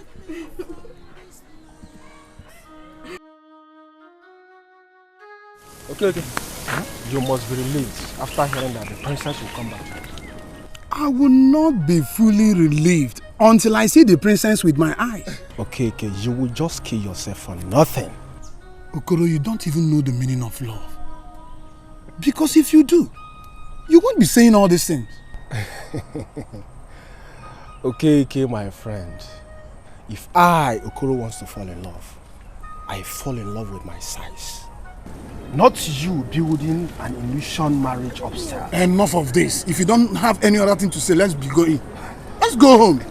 Okay. You must be relieved after hearing that the princess will come back. I will not be fully relieved until I see the princess with my eyes. Okay, you will just kill yourself for nothing. Okoro, you don't even know the meaning of love. Because if you do, you won't be saying all these things. Okay, my friend. If I, Okoro, wants to fall in love, I fall in love with my size. Not you building an illusion marriage upstairs. Enough of this. If you don't have any other thing to say, let's be going. Let's go home.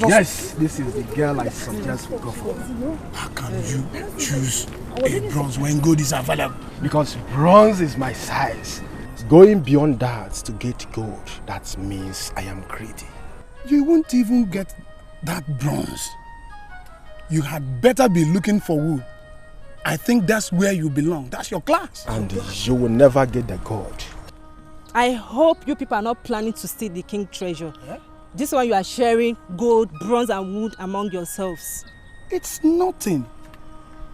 Yes, this is the girl I suggest we go for. How can you choose a bronze when gold is available? Because bronze is my size. Going beyond that to get gold, that means I am greedy. You won't even get that bronze. You had better be looking for wood. I think that's where you belong. That's your class. And you will never get the gold. I hope you people are not planning to steal the king's treasure. Yeah? This one you are sharing gold, bronze and wood among yourselves. It's nothing.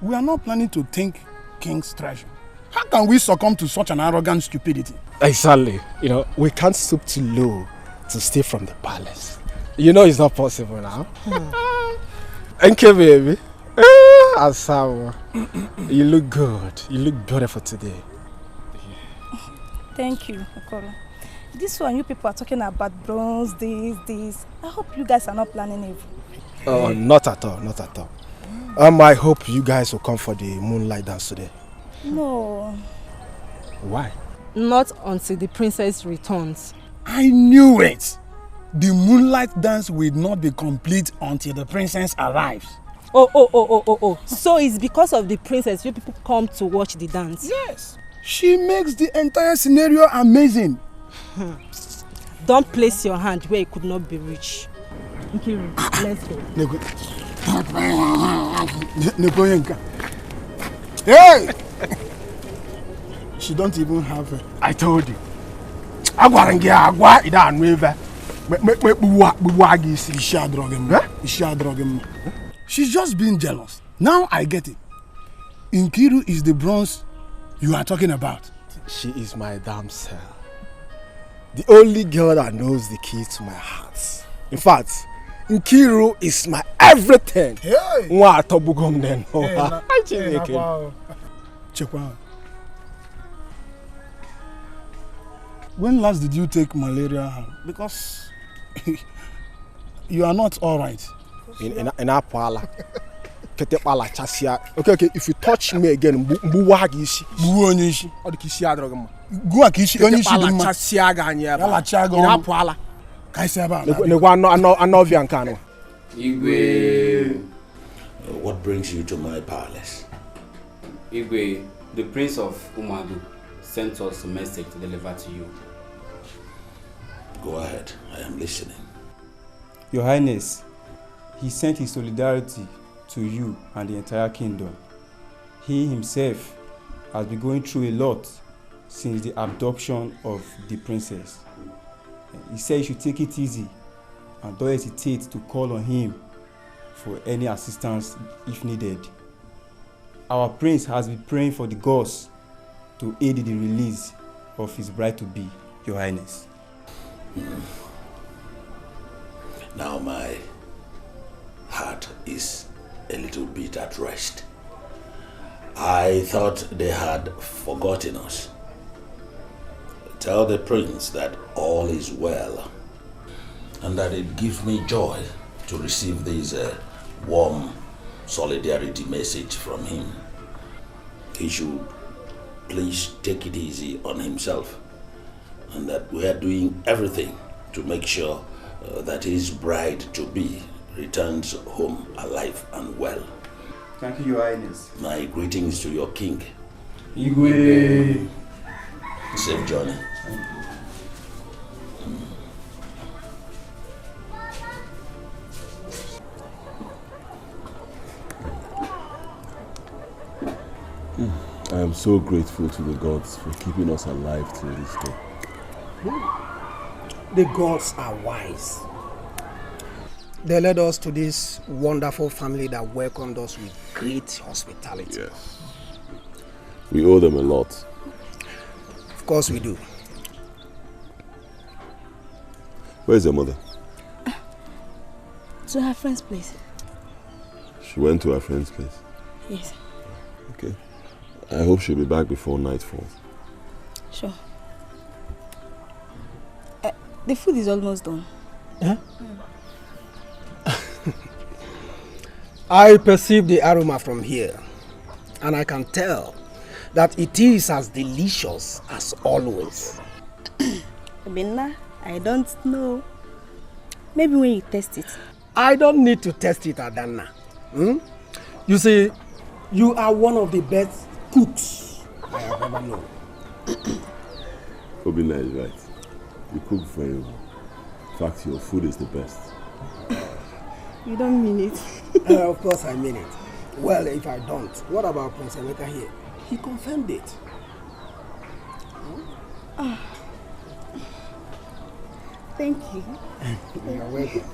We are not planning to take king's treasure. How can we succumb to such an arrogant stupidity? Exactly. You know, we can't stoop too low to steal from the palace. You know it's not possible now. Okay, baby. Asawa, you look good. You look beautiful today. Thank you, Okoro. This one you people are talking about bronze, this. I hope you guys are not planning evil. Oh, not at all, not at all. I hope you guys will come for the moonlight dance today. No. Why? Not until the princess returns. I knew it. The moonlight dance will not be complete until the princess arrives. Oh. So it's because of the princess you people come to watch the dance? Yes. She makes the entire scenario amazing. Don't place your hand where it could not be reached. Nkiru, let's go. Hey! She don't even have her. I told you. She's just being jealous. Now I get it. Nkiru is the bronze you are talking about. She is my damn self. The only girl that knows the key to my heart. In fact, Nkiru is my everything. Hey! When last did you take malaria? Because you are not all right. In Apala. Okay, if you touch me again, Buwagishi. Or the Kisiadrogam. Guakishi, in Apala. Igwe, what brings you to my palace? Igwe, the Prince of Umadu sent us a message to deliver to you. Go ahead, I am listening. Your Highness, he sent his solidarity to you and the entire kingdom. He himself has been going through a lot since the abduction of the princess. He said you should take it easy and don't hesitate to call on him for any assistance if needed. Our prince has been praying for the gods to aid in the release of his bride-to-be, Your Highness. Now my heart is a little bit at rest. I thought they had forgotten us. Tell the prince that all is well and that it gives me joy to receive this warm solidarity message from him. He should please take it easy on himself and that we are doing everything to make sure that his bride-to-be returns home alive and well. Thank you, Your Highness. My greetings to your king. Igwe. Safe journey. I am so grateful to the gods for keeping us alive till this day. The gods are wise. They led us to this wonderful family that welcomed us with great hospitality. Yes. We owe them a lot. Of course we do. Where's your mother? To her friend's place. She went to her friend's place? Yes. Okay. I hope she'll be back before night falls. Sure. The food is almost done. Huh? I perceive the aroma from here, and I can tell that it is as delicious as always. Benna, I don't know. Maybe when you test it. I don't need to test it, Adanna. You see, you are one of the best cooks I have ever known. Obina is right. You cook very well. In fact, your food is the best. You don't mean it. Of course I mean it. Well, if I don't, what about Prince Emeka here? He confirmed it. Oh. Thank you. You're welcome.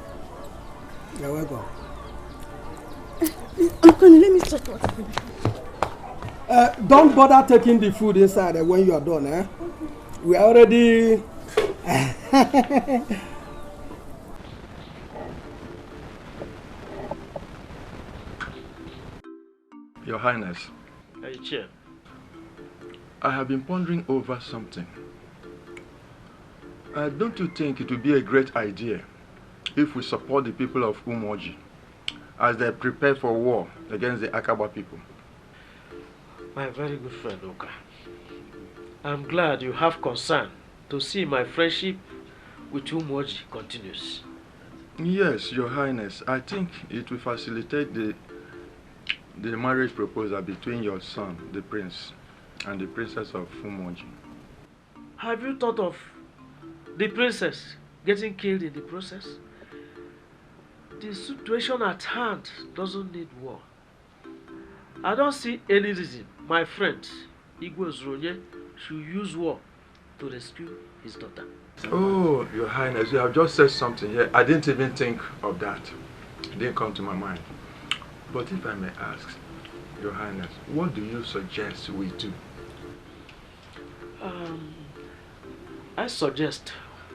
You're welcome. Uncle, let me check what. Don't bother taking the food inside when you are done. Eh? We are already... Your Highness. Hey, Chair. I have been pondering over something. Don't you think it would be a great idea if we support the people of Umoji as they prepare for war against the Akaba people? My very good friend, Oka. I'm glad you have concern to see my friendship with Umoji continues. Yes, Your Highness. I think it will facilitate the marriage proposal between your son, the prince, and the princess of Umoji. Have you thought of the princess getting killed in the process? The situation at hand doesn't need war. I don't see any reason my friend Igwe Zronye should use war to rescue his daughter. Oh, Your Highness, you have just said something here. I didn't even think of that. It didn't come to my mind. But if I may ask, Your Highness, what do you suggest we do? I suggest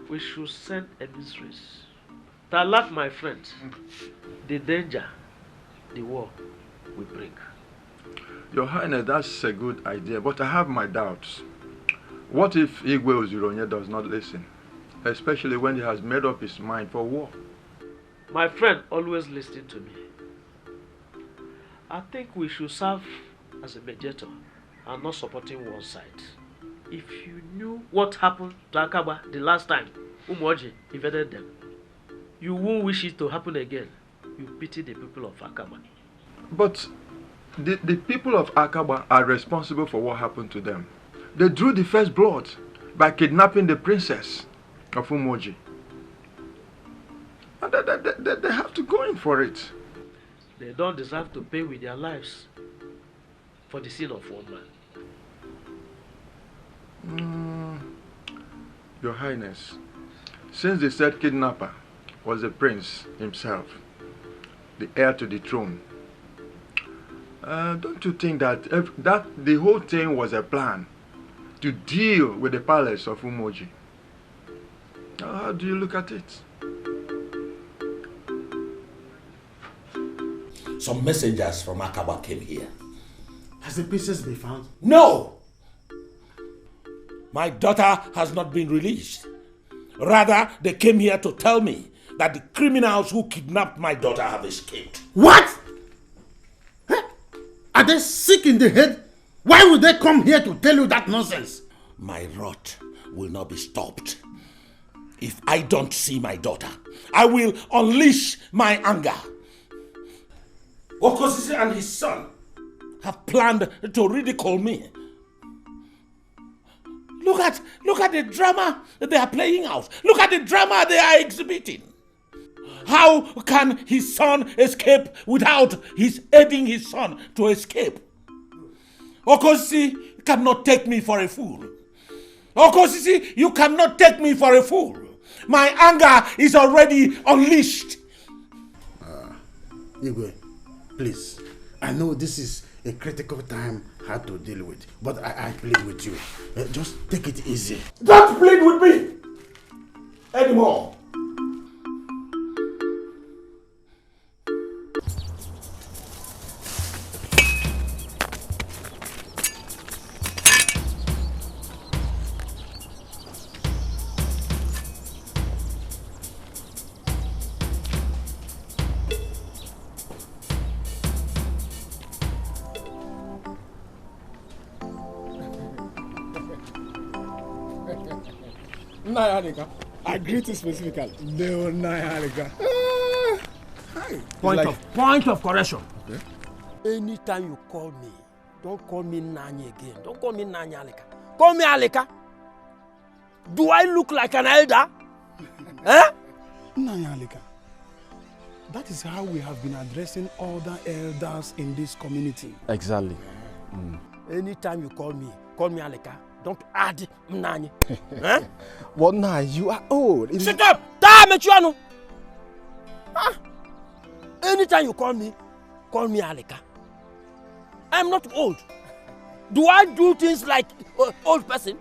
we should send emissaries to alert my friends the danger the war will bring. Your Highness, that's a good idea, but I have my doubts. What if Igwe Ozironye does not listen, especially when he has made up his mind for war? My friend always listens to me. I think we should serve as a mediator and not supporting one side. If you knew what happened to Akaba the last time Umoji invaded them, you won't wish it to happen again. You pity the people of Akaba. But the people of Akaba are responsible for what happened to them. They drew the first blood by kidnapping the princess of Umoji. And they have to go in for it. They don't deserve to pay with their lives for the sin of one man. Your Highness, since the said kidnapper was the prince himself, the heir to the throne, don't you think that the whole thing was a plan to deal with the palace of Umoji? How do you look at it? Some messengers from Akaba came here. Has the princess been found? No! My daughter has not been released. Rather, they came here to tell me that the criminals who kidnapped my daughter have escaped. What? Huh? Are they sick in the head? Why would they come here to tell you that nonsense? My wrath will not be stopped. If I don't see my daughter, I will unleash my anger. Okosisi and his son have planned to ridicule me. Look at the drama they are playing out. Look at the drama they are exhibiting. How can his son escape without his aiding his son to escape? Okosisi cannot take me for a fool. Okosisi, you cannot take me for a fool. My anger is already unleashed. Igwe, please. I know this is a critical time hard to deal with, but I plead with you. Just take it easy. Don't plead with me anymore. I greet you specifically. No, Nayalika. Point of correction. Okay. Anytime you call me, don't call me Nanya again. Don't call me Nanya Alika. Call me Alika. Do I look like an elder? Eh? Nanyalika, that is how we have been addressing other elders in this community. Exactly. Anytime you call me Alika. Don't add Mnani. Eh? What now? You are old. Shut up! Anytime you call me Alika. I'm not old. Do I do things like old person?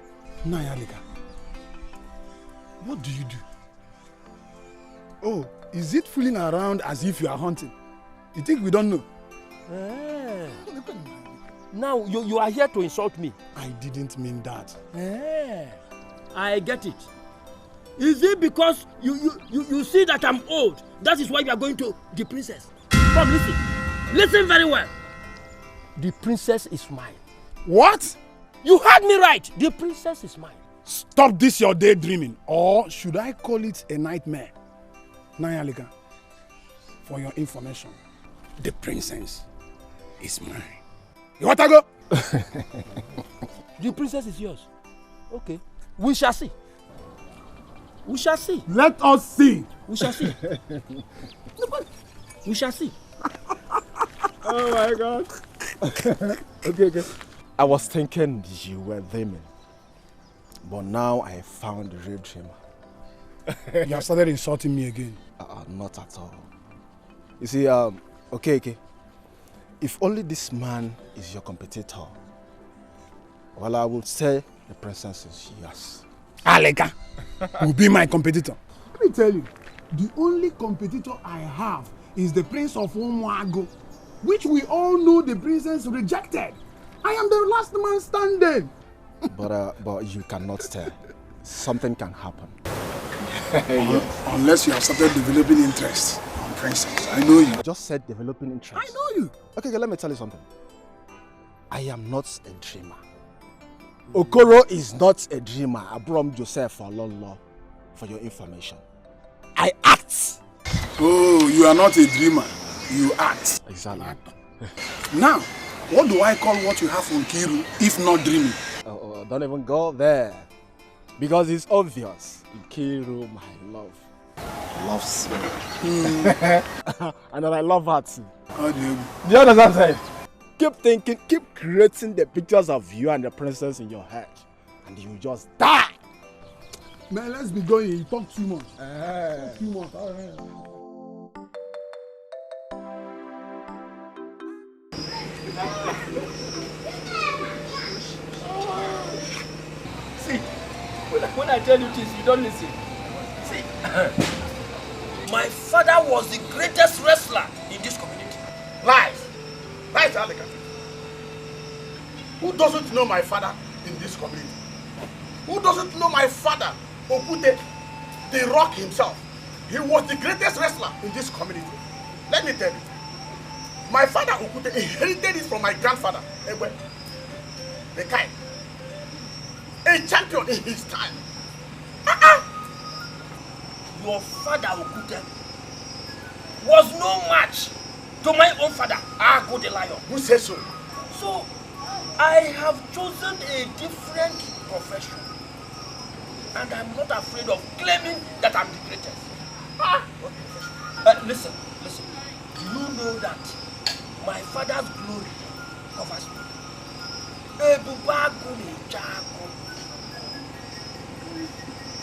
Nanyalika, what do you do? Oh, is it fooling around as if you are hunting? You think we don't know? Now you are here to insult me. I didn't mean that. I get it. Is it because you see that I'm old? That is why you are going to the princess. Come listen. Listen very well. The princess is mine. What? You heard me right. The princess is mine. Stop this your daydreaming. Or should I call it a nightmare? Nanyalika, for your information, the princess is mine. You want to go? The princess is yours. Okay. We shall see. We shall see. Let us see. We shall see. We shall see. Oh my God. Okay. I was thinking you were dreaming. But now I found the real dreamer. You have started insulting me again. Not at all. You see, okay. If only this man is your competitor, well, I would say the princess is yours. Alika will be my competitor. Let me tell you, the only competitor I have is the Prince of Umuago, which we all know the princess rejected. I am the last man standing. But you cannot tell. Something can happen. Unless you have started developing interest on princess. I know you. Just said developing interest. I know you. Okay, let me tell you something. I am not a dreamer. Okoro is not a dreamer. Abram Joseph for Lolo, for your information. I act. Oh, you are not a dreamer. You act. Exactly. Now, what do I call what you have on Kiru if not dreaming? Don't even go there. Because it's obvious. Kiru, my love, loves me. And then I love her too. How do you? Do you understand what I'm saying? Keep thinking, keep creating the pictures of you and the princess in your head. And you just die. Man, let's be going. You talk too much. Talk too much. See, when I tell you this, you don't listen. See, my father was the greatest wrestler in this community. Lies, Alika. Who doesn't know my father in this community? Who doesn't know my father, Okute, the Rock himself? He was the greatest wrestler in this community. Let me tell you, my father Okute inherited it from my grandfather, Egbe, Dikeh, a champion in his time. Your father Okute was no match to my own father, Ago the Lion. Who says so? So, I have chosen a different profession. And I'm not afraid of claiming that I'm the greatest. Listen. Do you know that my father's glory covers me?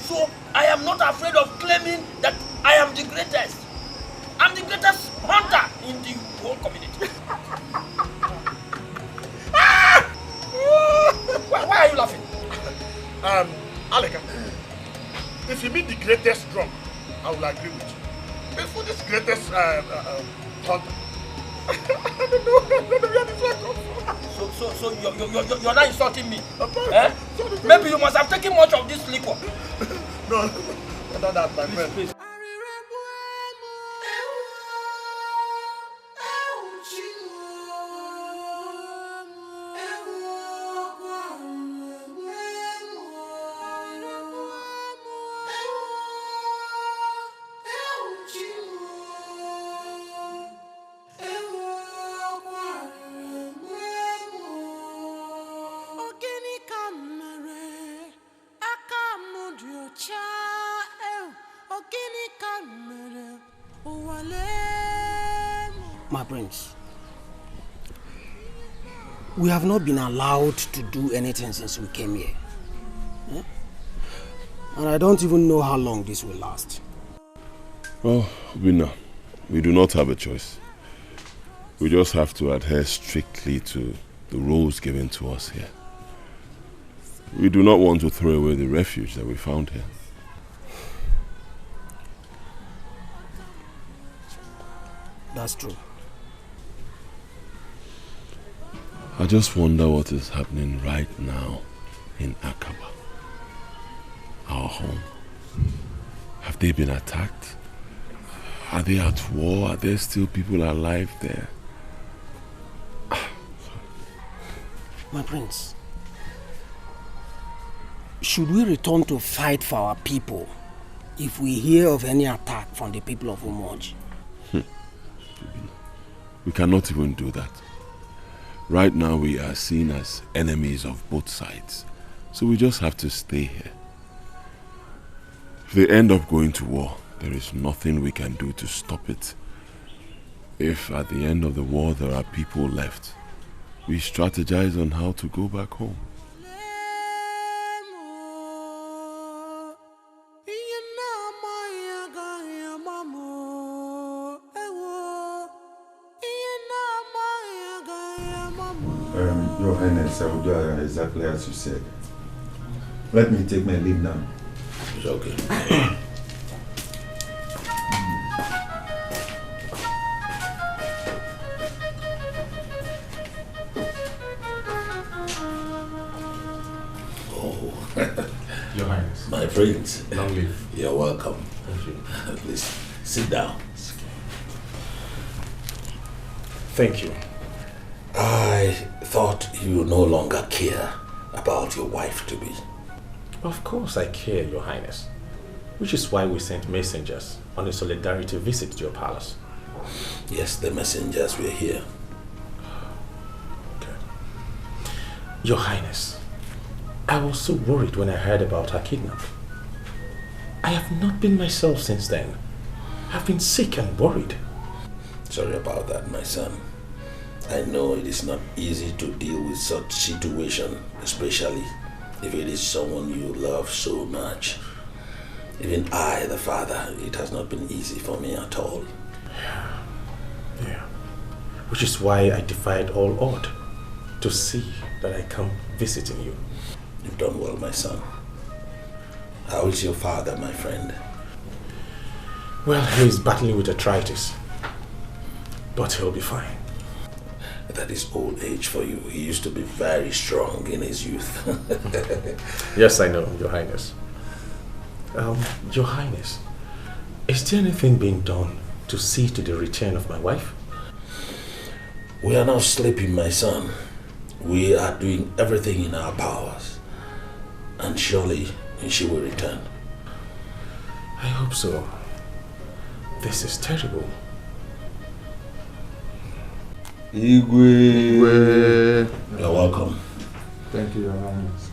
So, I am not afraid of claiming that I am the greatest. I'm the greatest hunter in the whole community. Why are you laughing? Alika, if you meet the greatest drunk, I will agree with you. But for this greatest hunter, I don't know where this one comes from. So you're not insulting me? Eh? Maybe you must have taken much of this liquor. No, not that, my friend. Please. Ogini My prince, we have not been allowed to do anything since we came here. And I don't even know how long this will last. Well, Winner, we do not have a choice. We just have to adhere strictly to the rules given to us here. We do not want to throw away the refuge that we found here. That's true. I just wonder what is happening right now in Akaba, our home. Have they been attacked? Are they at war? Are there still people alive there? My prince, should we return to fight for our people if we hear of any attack from the people of Umoji? We cannot even do that. Right now we are seen as enemies of both sides. So we just have to stay here. If they end up going to war, there is nothing we can do to stop it. If at the end of the war there are people left, we strategize on how to go back home. Your Highness, I will do exactly as you said. Let me take my leave now. It's okay. Your Highness. My friends. Long live. You're welcome. Thank you. Please, sit down. Thank you. I thought you no longer care about your wife-to-be. Of course I care, Your Highness. Which is why we sent messengers on a solidarity visit to your palace. Yes, the messengers were here. Okay. Your Highness, I was so worried when I heard about her kidnap. I have not been myself since then. I've been sick and worried. Sorry about that, my son. I know it is not easy to deal with such situation, especially if it is someone you love so much. Even I, the father, it has not been easy for me at all. Yeah. Which is why I defied all odds to see that I come visiting you. You've done well, my son. How is your father, my friend? Well, he is battling with arthritis, but he'll be fine. That is old age for you. He used to be very strong in his youth. Yes, I know, Your Highness. Your Highness, is there anything being done to see to the return of my wife? We are not sleeping, my son. We are doing everything in our powers. And surely she will return. I hope so. This is terrible. Igwe. You're welcome. Thank you, Your Highness.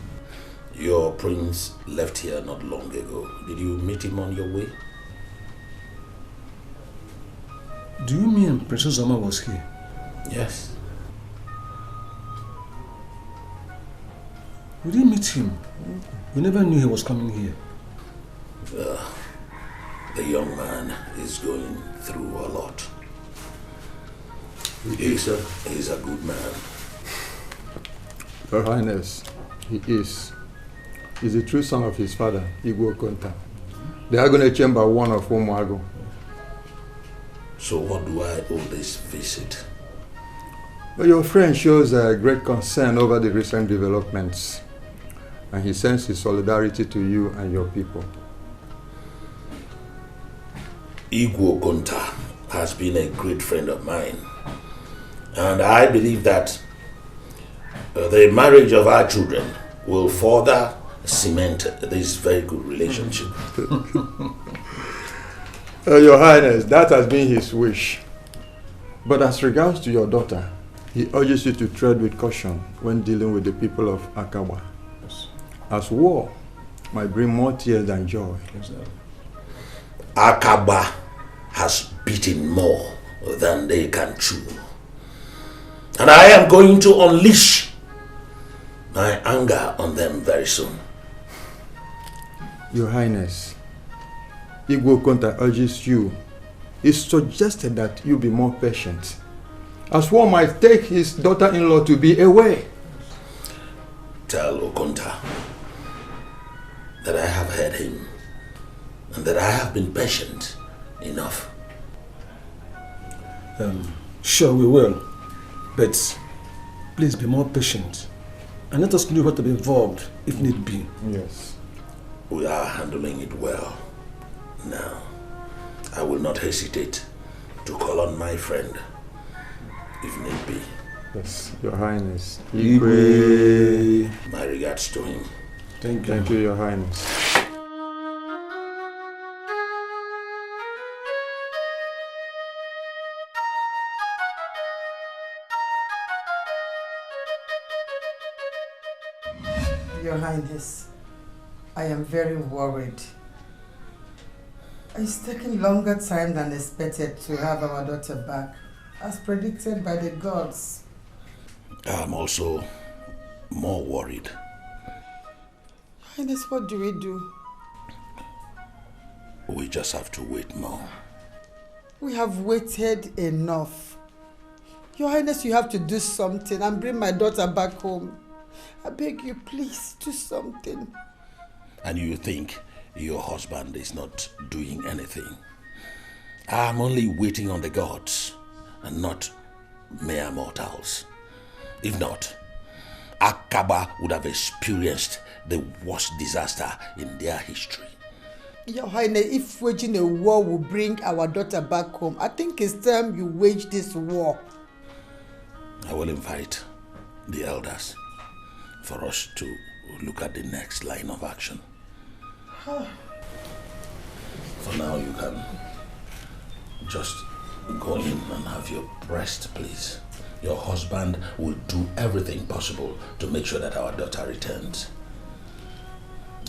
Your prince left here not long ago. Did you meet him on your way? Do you mean Princess Zoma was here? Yes. We didn't meet him. We never knew he was coming here. The young man is going through a lot. He's a good man. Your Highness, he is. He's the true son of his father, Igwe Konta. They are going to chamber one of Umuago. So what do I owe this visit? Well, your friend shows a great concern over the recent developments, and he sends his solidarity to you and your people. Igwe Konta has been a great friend of mine, and I believe that the marriage of our children will further cement this very good relationship. Your Highness, that has been his wish. But as regards to your daughter, he urges you to tread with caution when dealing with the people of Akawa. As war might bring more tears than joy. Akaba has beaten more than they can chew. And I am going to unleash my anger on them very soon. Your Highness, Igbo Konta urges you. He suggested that you be more patient, as one might take his daughter-in-law to be away. Tell Okonta that I have heard him and that I have been patient enough. Sure, we will. But please be more patient. And let us know what to be involved if need be. Yes. We are handling it well. Now, I will not hesitate to call on my friend if need be. Yes, Your Highness. Igwe. My regards to him. Thank you. Thank you, Your Highness. Your Highness, I am very worried. It's taking longer time than expected to have our daughter back, as predicted by the gods. I'm also more worried. Highness, what do we do? We just have to wait more. We have waited enough. Your Highness, you have to do something and bring my daughter back home. I beg you, please, do something. And you think your husband is not doing anything? I'm only waiting on the gods and not mere mortals. If not, Akaba would have experienced the worst disaster in their history. Your Highness, if waging a war will bring our daughter back home, I think it's time you wage this war. I will invite the elders for us to look at the next line of action. For now, you can just go in and have your rest, please. Your husband will do everything possible to make sure that our daughter returns.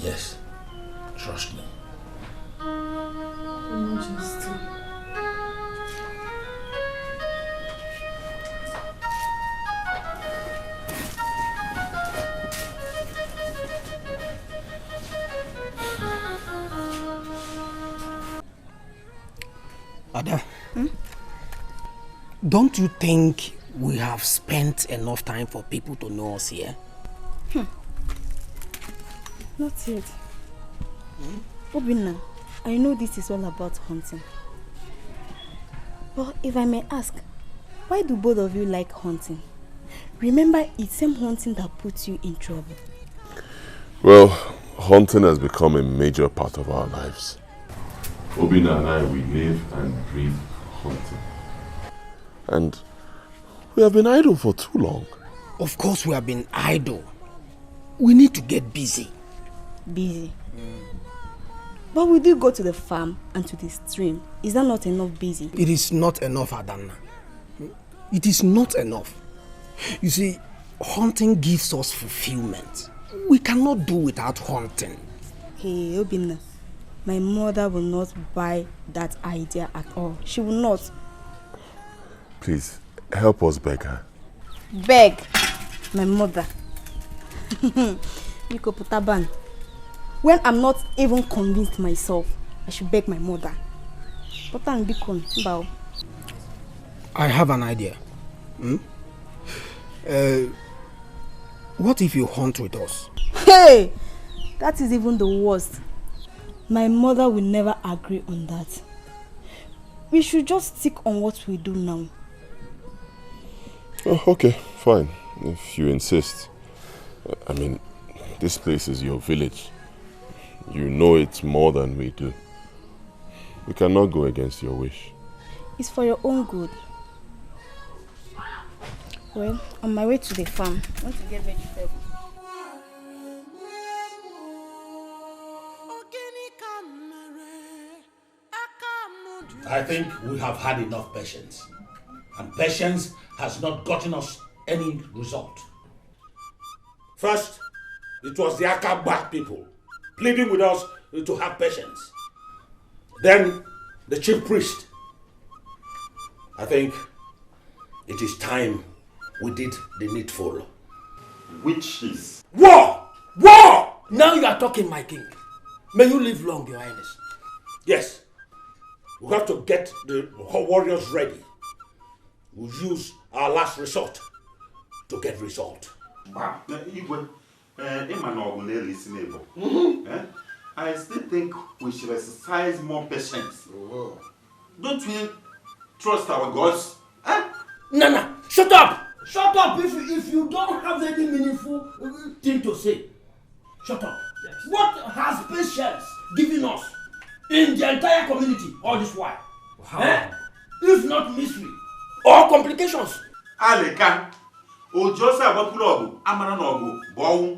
Yes, trust me. Majesty. Ada, don't you think we have spent enough time for people to know us here? Not yet. Obinna, I know this is all about hunting. But if I may ask, why do both of you like hunting? Remember, it's same hunting that puts you in trouble. Well, hunting has become a major part of our lives. Obina and I, we live and breathe hunting. And we have been idle for too long. Of course we have been idle. We need to get busy. Busy? But we do go to the farm and to the stream. Is that not enough busy? It is not enough, Adanna. It is not enough. You see, hunting gives us fulfillment. We cannot do without hunting. Hey, Obinna, my mother will not buy that idea at all. She will not. Please, help us beg her. Beg? My mother? Miko Putaban. When I'm not even convinced myself, I should beg my mother. Potan Bikon, bow. I have an idea. What if you hunt with us? Hey! That is even the worst. My mother will never agree on that. We should just stick on what we do now. Oh, okay, fine. If you insist. I mean, this place is your village. You know it more than we do. We cannot go against your wish. It's for your own good. Well, on my way to the farm, I want to get vegetables. I think we have had enough patience. And patience has not gotten us any result. First, it was the Akaba people pleading with us to have patience. Then, the chief priest. I think it is time we did the needful. Which is? War! War! Now you are talking, my king. May you live long, your highness. Yes. We have to get the warriors ready. We'll use our last resort to get result. Igwe, I still think we should exercise more patience. Don't we trust our gods? Nana, shut up! Shut up if you don't have any meaningful thing to say. Shut up. Yes. What has patience given us in the entire community all this while? If not misery or complications. Aleka, Ojosa Bapulogu, Amaranogu, Bow.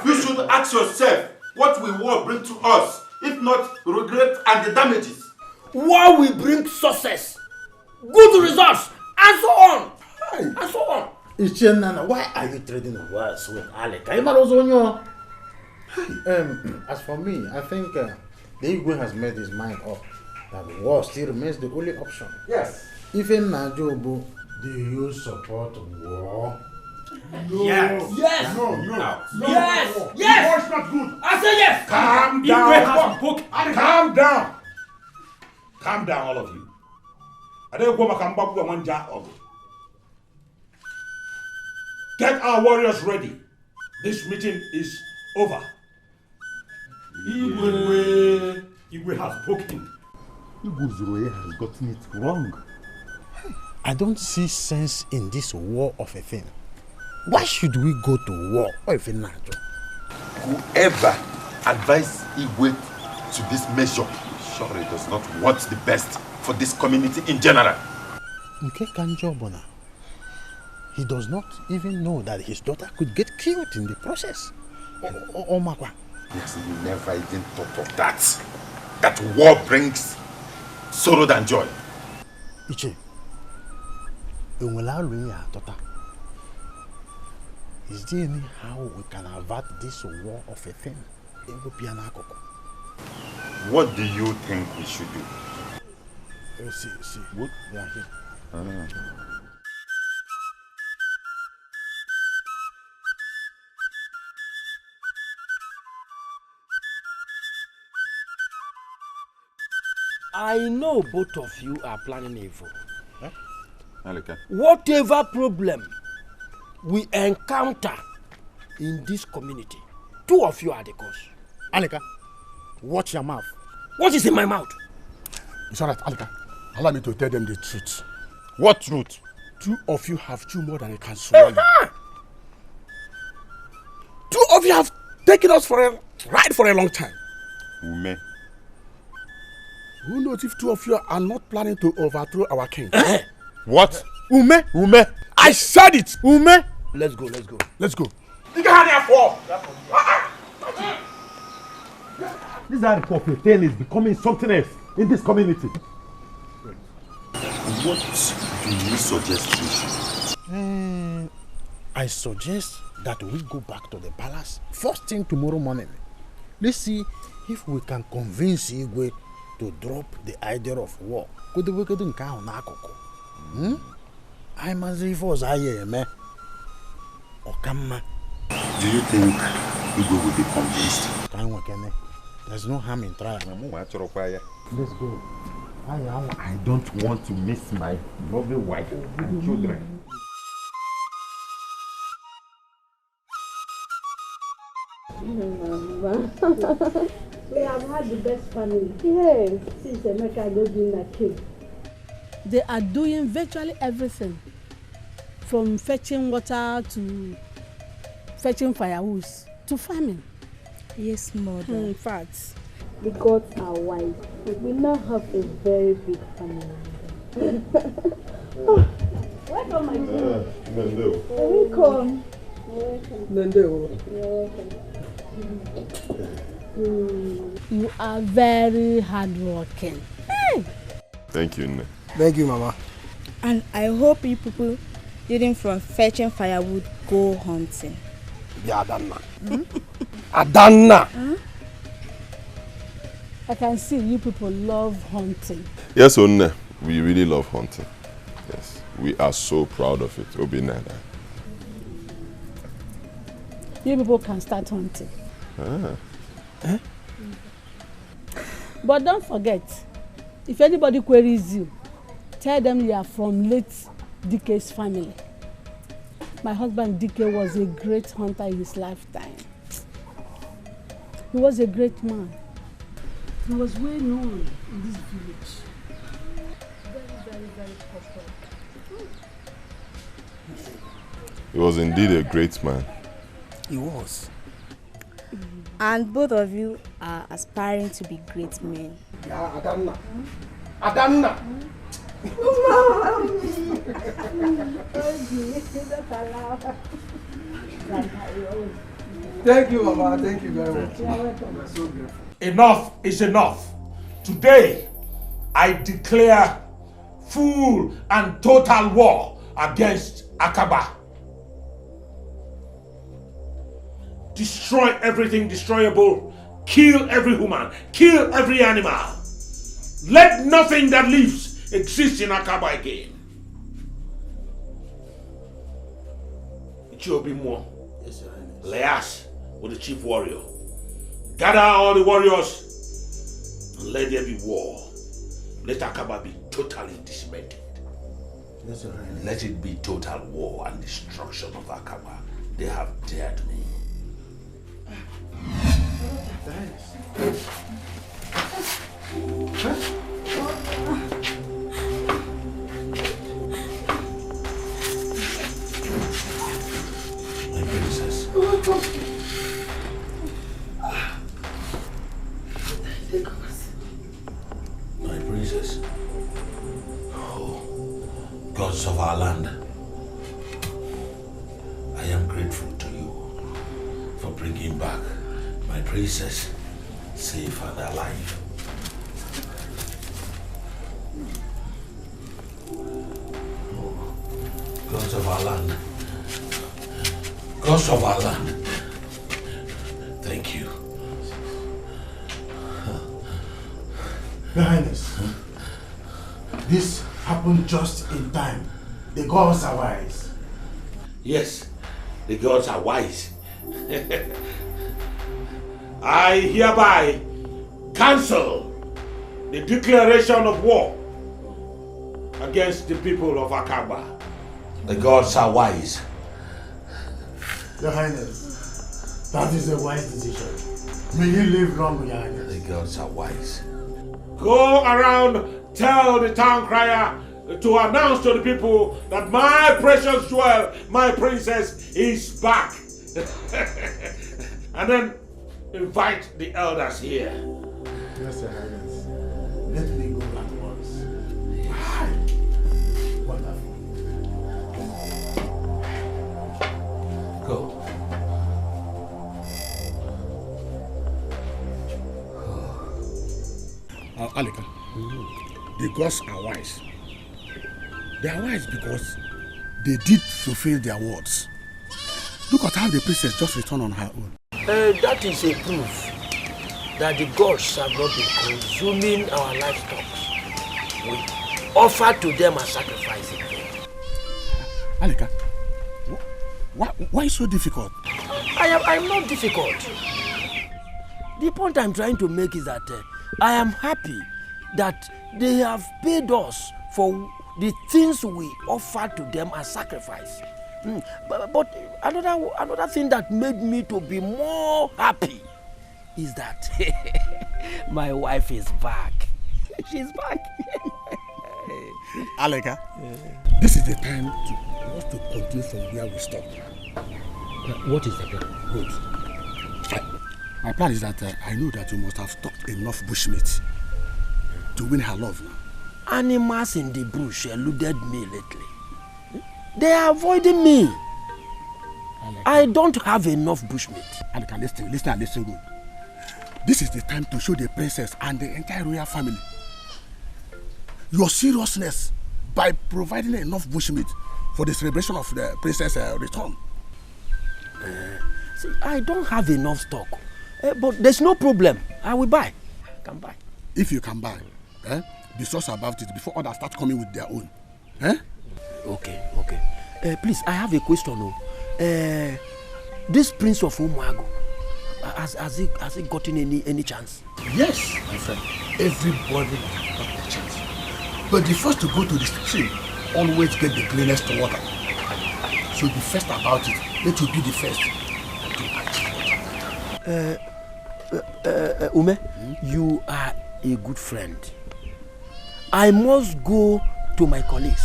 You should ask yourself what will war bring to us, if not regret and the damages. War will bring success, good results, and so on. And so on. Nana, why are you trading words with Alec? As for me, I think the Igwe has made his mind up that war still remains the only option. Yes. Even Najobu, do you support war? No. Yes. Yes. No. Yes. Yes. War is not good. I say yes. Calm down. Calm down. Calm down, all of you. I don't go back and back one jar of it. Get our warriors ready. This meeting is over. Igwe has spoken. Igwe has gotten it wrong. I don't see sense in this war of a thing. Why should we go to war of a nature? Whoever advised Igwe to this measure surely does not want the best for this community in general. Nke Kanjobona. He does not even know that his daughter could get killed in the process. Omakwa. Yes, you never even thought of that. That war brings sorrow than joy. Iche, is there any how we can avert this war of a thing? What do you think we should do? See. What? They are here. I know both of you are planning evil. Huh? Whatever problem we encounter in this community, two of you are the cause. Aleka, watch your mouth. What is in my mouth? It's alright, Aleka. Allow me to tell them the truth. What truth? Two of you have chewed more than you can swallow. Two of you have taken us for a ride for a long time. Ume. Who knows if two of you are not planning to overthrow our king? What? Ume. I said it. Ume. Let's go. Let's go. This article of tale is becoming something else in this community. What do you suggest we should? I suggest that we go back to the palace first thing tomorrow morning. Let's see if we can convince Igwe to drop the idea of war. I must reinforce man. Okama. Do you think Igwe will be convinced? There's no harm in trying. Let's go. I don't want to miss my lovely wife and children. We have had the best family. Yes. Since Emeka got being a king. They are doing virtually everything. From fetching water to fetching firewood to farming. Yes, mother. In fact, the gods are wise. We now have a very big family. Welcome, my dear. Welcome. You're welcome. You are very hardworking. Hey. Thank you, Nne. Thank you, Mama. And I hope you people didn't from fetching firewood go hunting. Yeah, Adanna. Adanna! Huh? I can see you people love hunting. Yes, Nne. We really love hunting. Yes. We are so proud of it, Obinada. You people can start hunting. Ah. Eh? But don't forget, if anybody queries you, tell them you are from late Dikeh's family. My husband Dikeh was a great hunter in his lifetime. He was a great man. He was well known in this village. Very popular. He was indeed a great man. He was. And both of you are aspiring to be great men. Yeah, Adanna. Adanna! Thank you, Mama. Thank you very much. Welcome. So grateful. Enough is enough. Today, I declare full and total war against Akaba. Destroy everything destroyable. Kill every human. Kill every animal. Let nothing that lives exist in Akaba again. It will be more. Yes, Your Highness. Leas with the chief warrior. Gather all the warriors and let there be war. Let Akaba be totally dismantled. Yes, Your Highness. Let it be total war and destruction of Akaba. They have dared me. My princess. My princess. Oh, gods of our land. I am grateful to you for bringing back my princess safe and alive. Oh, gods of our land. Gods of our land. Thank you. Your Highness, this happened just in time. The gods are wise. Yes, the gods are wise. I hereby cancel the declaration of war against the people of Akaba. The gods are wise. Your Highness, that is a wise decision. May you live long, Your Highness. The gods are wise. Go around, tell the town crier to announce to the people that my precious jewel, my princess, is back. And then invite the elders here. Yes, Your Highness. Let me go at once. Wonderful. Go. Alika, the gods are wise. They are wise because they did fulfill their words. Look at how the princess just returned on her own. That is a proof that the gods have not been consuming our livestock. We offer to them a sacrifice again. Alika, why so difficult? I'm not difficult. The point I'm trying to make is that I am happy that they have paid us for the things we offer to them as sacrifice. But another thing that made me to be more happy is that my wife is back. She's back. Alika, this is the time to us to continue from where we stopped. What is the plan? Good. My plan is that I know that you must have stocked enough bushmeat to win her love now. Animals in the bush eluded me lately. They are avoiding me. I don't have enough bushmeat. Alika, listen good. This is the time to show the princess and the entire royal family your seriousness by providing enough bushmeat for the celebration of the princess' return. See, I don't have enough stock, but there's no problem. I will buy. I can buy. If you can buy, discuss about it before others start coming with their own. Eh? Okay. Please, I have a question. This Prince of Umuagu, has he gotten any chance? Yes, my friend. Everybody has got a chance. But the first to go to the stream always get the cleanest water. So be first about it. Let you be the first to Ume, you are a good friend. I must go to my colleagues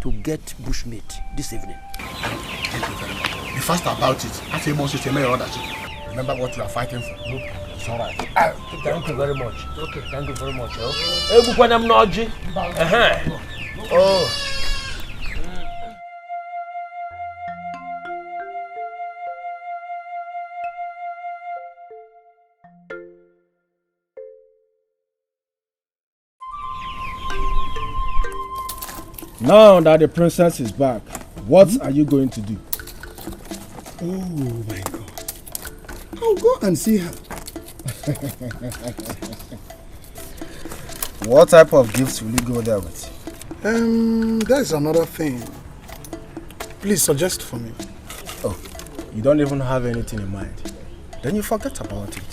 to get bushmeat this evening. Thank you very much. Be fast about it. I say more system or other. Remember what you are fighting for. It's all right. Thank you very much. Okay, thank you very much. Oh. Now that the princess is back, what are you going to do? Oh my God. I'll go and see her. What type of gifts will you go there with? There's another thing. Please suggest for me. Oh, you don't even have anything in mind. Then you forget about it.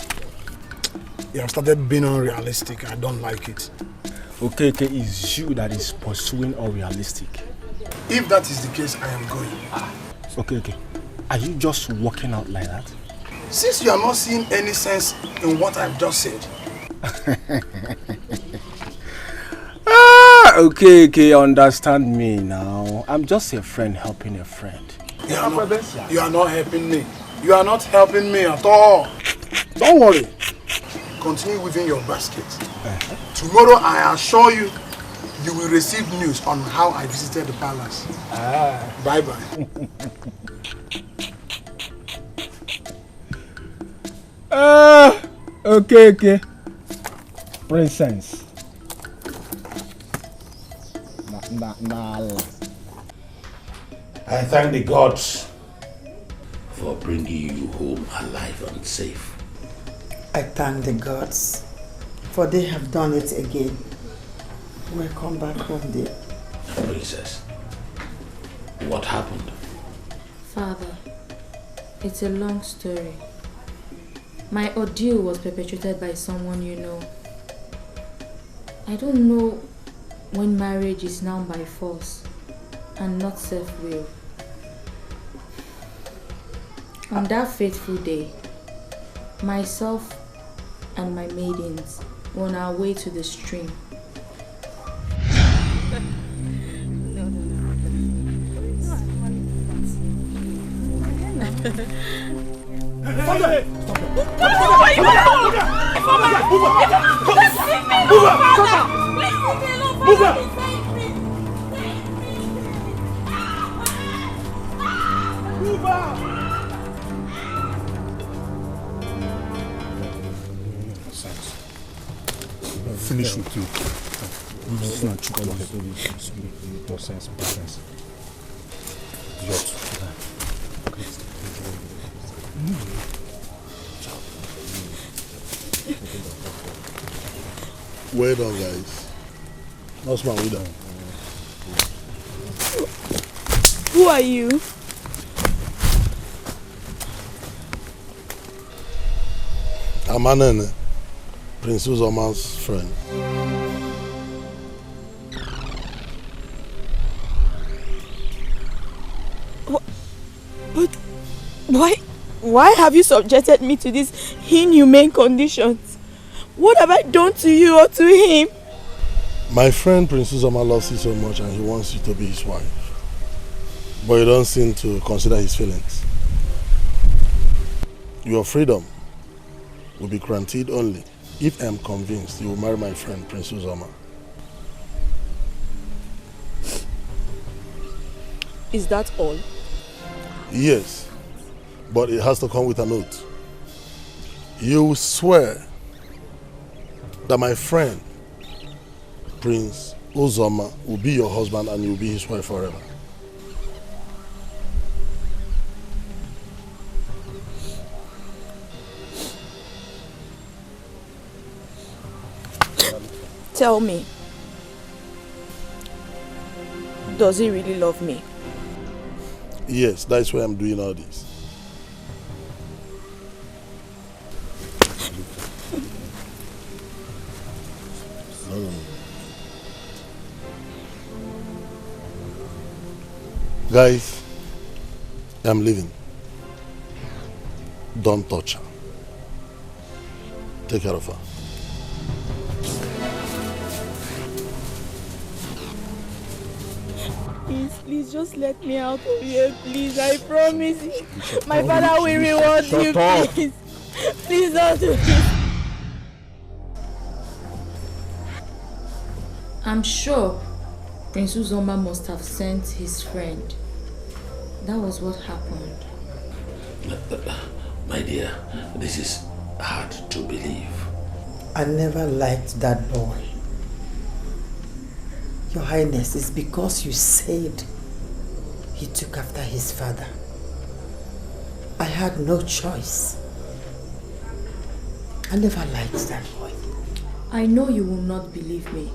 You have started being unrealistic. I don't like it. Okay, it's you that is pursuing unrealistic. If that is the case, I am going. Okay. Are you just walking out like that? Since you are not seeing any sense in what I've just said. Okay, understand me now. I'm just a friend helping a friend. You are not helping me. You are not helping me at all. Don't worry. Continue within your basket. Tomorrow, I assure you, you will receive news on how I visited the palace. Bye-bye. Okay. Princess. I thank the gods for bringing you home alive and safe. I thank the gods, for they have done it again. Welcome back home, dear. Princess, what happened? Father, it's a long story. My ordeal was perpetrated by someone you know. I don't know when marriage is now by force and not self-will. On that fateful day, myself and my maidens were on our way to the stream. Finish with you. Well done, guys. That's my winner. Who are you? I'm Anene, Prince Uzoma's friend. But why have you subjected me to these inhumane conditions? What have I done to you or to him? My friend Prince Uzoma loves you so much and he wants you to be his wife. But you don't seem to consider his feelings. Your freedom will be granted only if I am convinced you will marry my friend Prince Uzoma. Is that all? Yes, but it has to come with an oath. You swear that my friend Prince Uzoma will be your husband and you will be his wife forever. Tell me, does he really love me? Yes, that's why I'm doing all this. Guys, I'm leaving. Don't touch her. Take care of her. Please just let me out of here, please. I promise you. My father will reward you, please. Please don't do this. I'm sure Prince Uzoma must have sent his friend. That was what happened. My dear, this is hard to believe. I never liked that boy. Your Highness, it's because you said he took after his father. I had no choice. I never liked that boy. I know you will not believe me,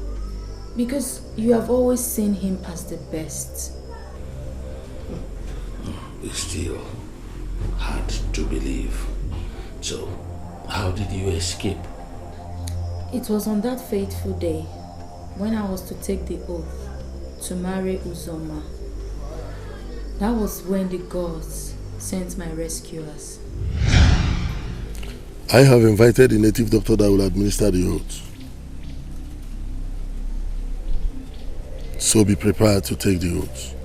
because you have always seen him as the best. It's still hard to believe. So, how did you escape? It was on that fateful day when I was to take the oath to marry Uzoma. That was when the gods sent my rescuers. I have invited a native doctor that will administer the oath. So be prepared to take the oath.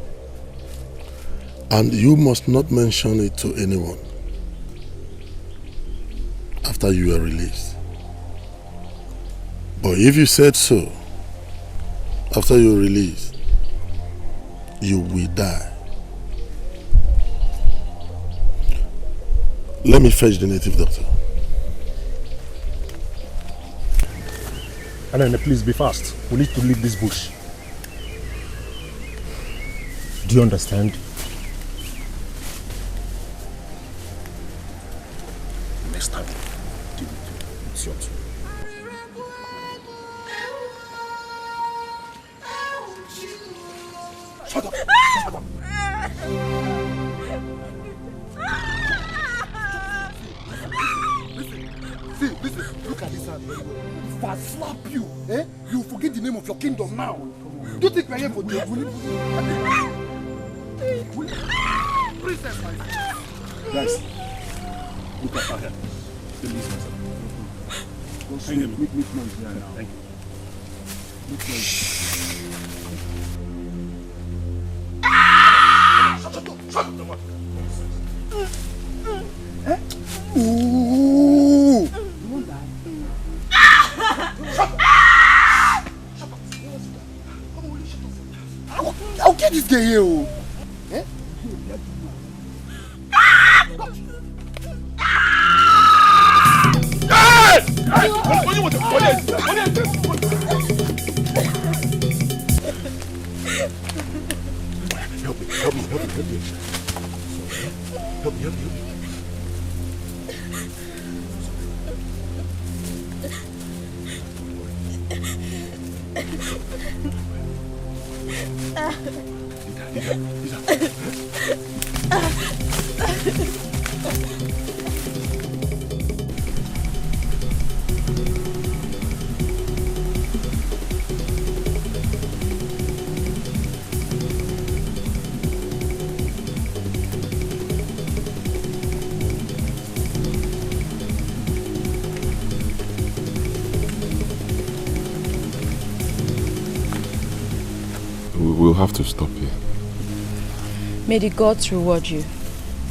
And you must not mention it to anyone after you are released. But if you said so, after you're released, you will die. Let me fetch the native doctor. Alene, please be fast. We need to leave this bush. Do you understand? Next time, it's your turn. Shut up! Shut up! Listen, look at this hand very well. If I slap you, you forget the name of your kingdom now. Do you think we're here for the princess, my friend? Guys, look at her hair. Make noise here now. Thank you. Make noise. Shut up! Ooh! You won't die. Shut up! I'll get this guy here. Eh? Help me. We'll have to stop here. May the gods reward you.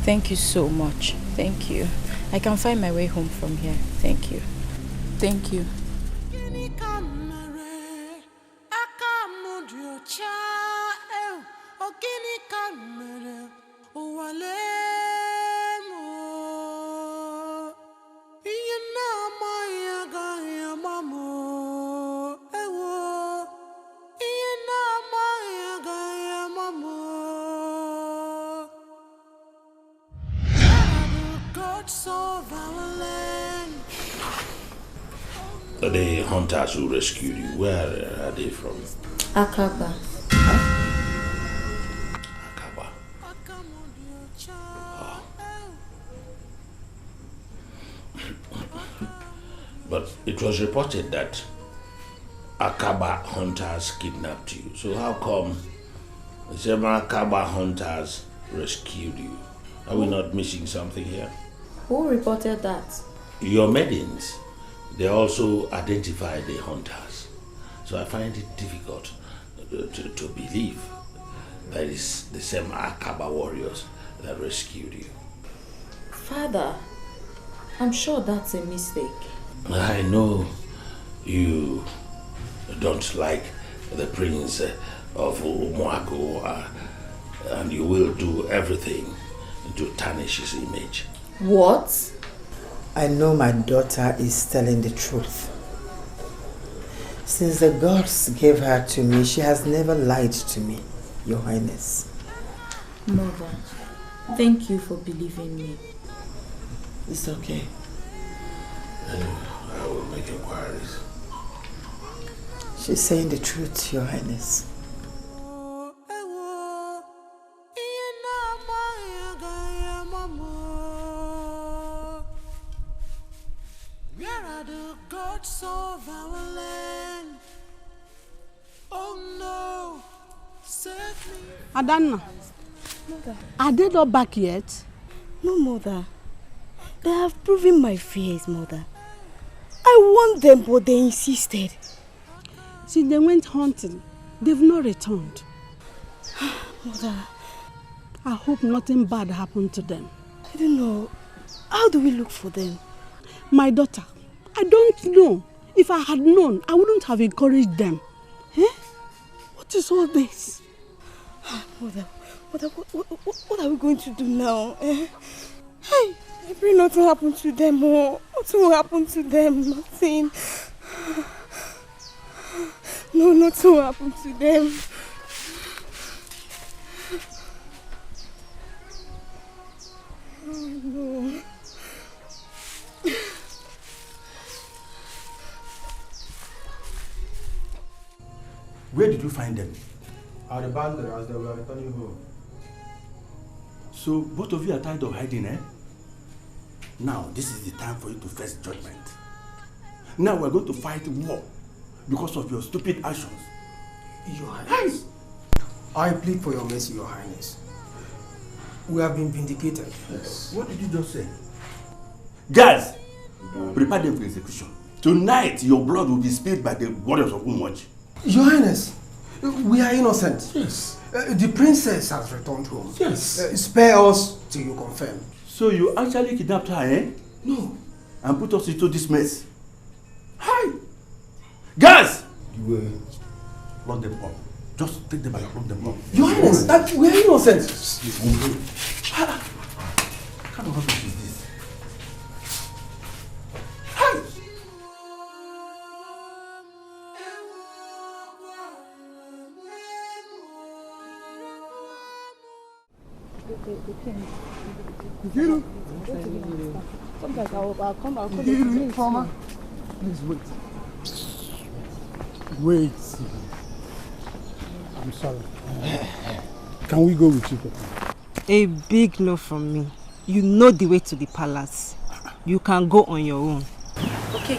Thank you so much. Thank you. I can find my way home from here. Thank you. Thank you. The hunters who rescued you, where are they from? Akaba. But it was reported that Akaba hunters kidnapped you. So how come several Akaba hunters rescued you? Are we not missing something here? Who reported that? Your maidens, they also identified the hunters. So I find it difficult to believe that it's the same Akaba warriors that rescued you. Father, I'm sure that's a mistake. I know you don't like the prince of Umuago, and you will do everything to tarnish his image. What? I know my daughter is telling the truth. Since the gods gave her to me, she has never lied to me, Your Highness. Mother, thank you for believing me. It's okay. I will make inquiries. She's saying the truth, Your Highness. Where are the gods of our land? Oh no, save me. Adanna, Mother. Are they not back yet? No, Mother. They have proven my fears, Mother. I want them, but they insisted. Since they went hunting, they've not returned. Mother. I hope nothing bad happened to them. I don't know. How do we look for them? My daughter, I don't know. If I had known, I wouldn't have encouraged them. Eh? What is all this? Mother, what are we going to do now? Eh? Hey, I pray nothing happened to them. Oh. Nothing will happen to them. Nothing. No, nothing will happen to them. Oh, no. Where did you find them? At the boundary as they were returning home. So both of you are tired of hiding, eh? Now this is the time for you to face judgment. Now we're going to fight war because of your stupid actions. Your Highness, I plead for your mercy, Your Highness. We have been vindicated. Yes. What did you just say? Guys, prepare them for execution. Tonight your blood will be spilled by the warriors of Umuaji. Your Highness, we are innocent. Yes. The princess has returned home. Yes. Spare us till you confirm. So you actually kidnapped her, eh? No. And put us into this mess. Hi! Guys! You will lock them up. Just take them and lock them up. Your Highness, we are innocent. What kind of rubbish is this? Hi! Nkiru. Sometimes I'll come. Nkiru, Farmer. Please wait. Wait. I'm sorry. Can we go with you, Papa? A big no from me. You know the way to the palace. You can go on your own. Okay.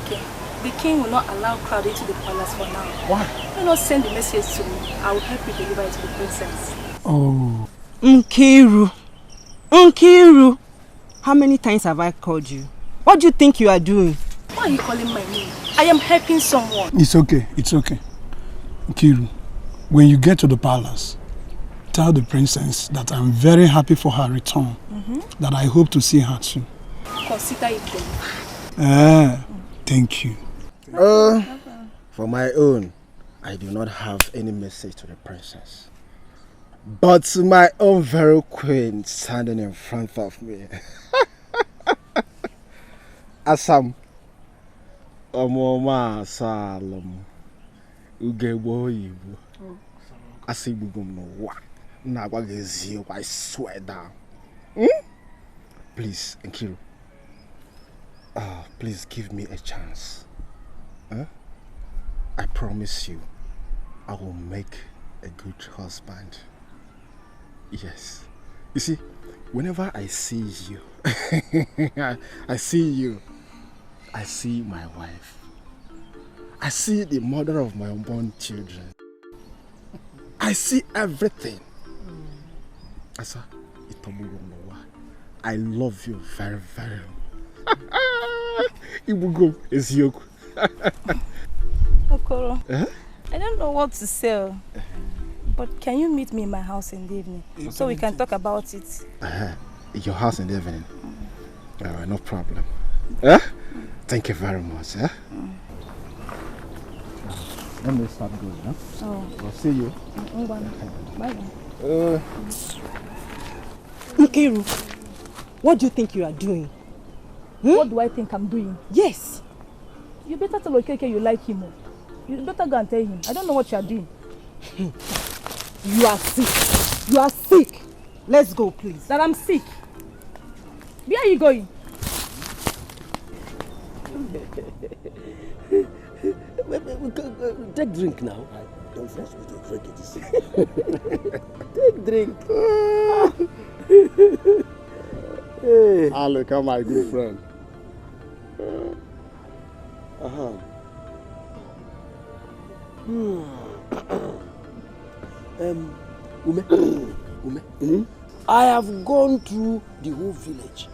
The king will not allow crowd into the palace for now. Why? Do not send the message to me. I will help you deliver it to the princess. Oh. Nkiru. How many times have I called you? What do you think you are doing? Why are you calling my name? I am helping someone. It's okay. Nkiru, when you get to the palace, tell the princess that I'm very happy for her return. That I hope to see her soon. Consider it done. Thank you. For my own, I do not have any message to the princess. But to my own very queen standing in front of me. Asam. Omoma Salom. Ugebo Ibu. Asibugum no wa. Nagwagezi, I swear down. Please, Nkiru. Please give me a chance. I promise you, I will make a good husband. Yes. You see, whenever I see you, I see my wife. I see the mother of my unborn children. I see everything. Asa, I love you very, very much. Ibugo is yoku. Okoro, I don't know what to say, but can you meet me in my house in the evening so we can talk about it? Your house in the evening? No problem. Thank you very much. Let me start going. Oh. I'll see you. Bye. Nkiru, what do you think you are doing? What do I think I'm doing? Yes. You better tell Okeke you like him. You better go and tell him. I don't know what you are doing. You are sick. You are sick. Let's go, please. That I'm sick. Where are you going? Take drink now. Don't force me to drink it. Take drink. Hey. Aleka, my good friend. Ume, I have gone through the whole village,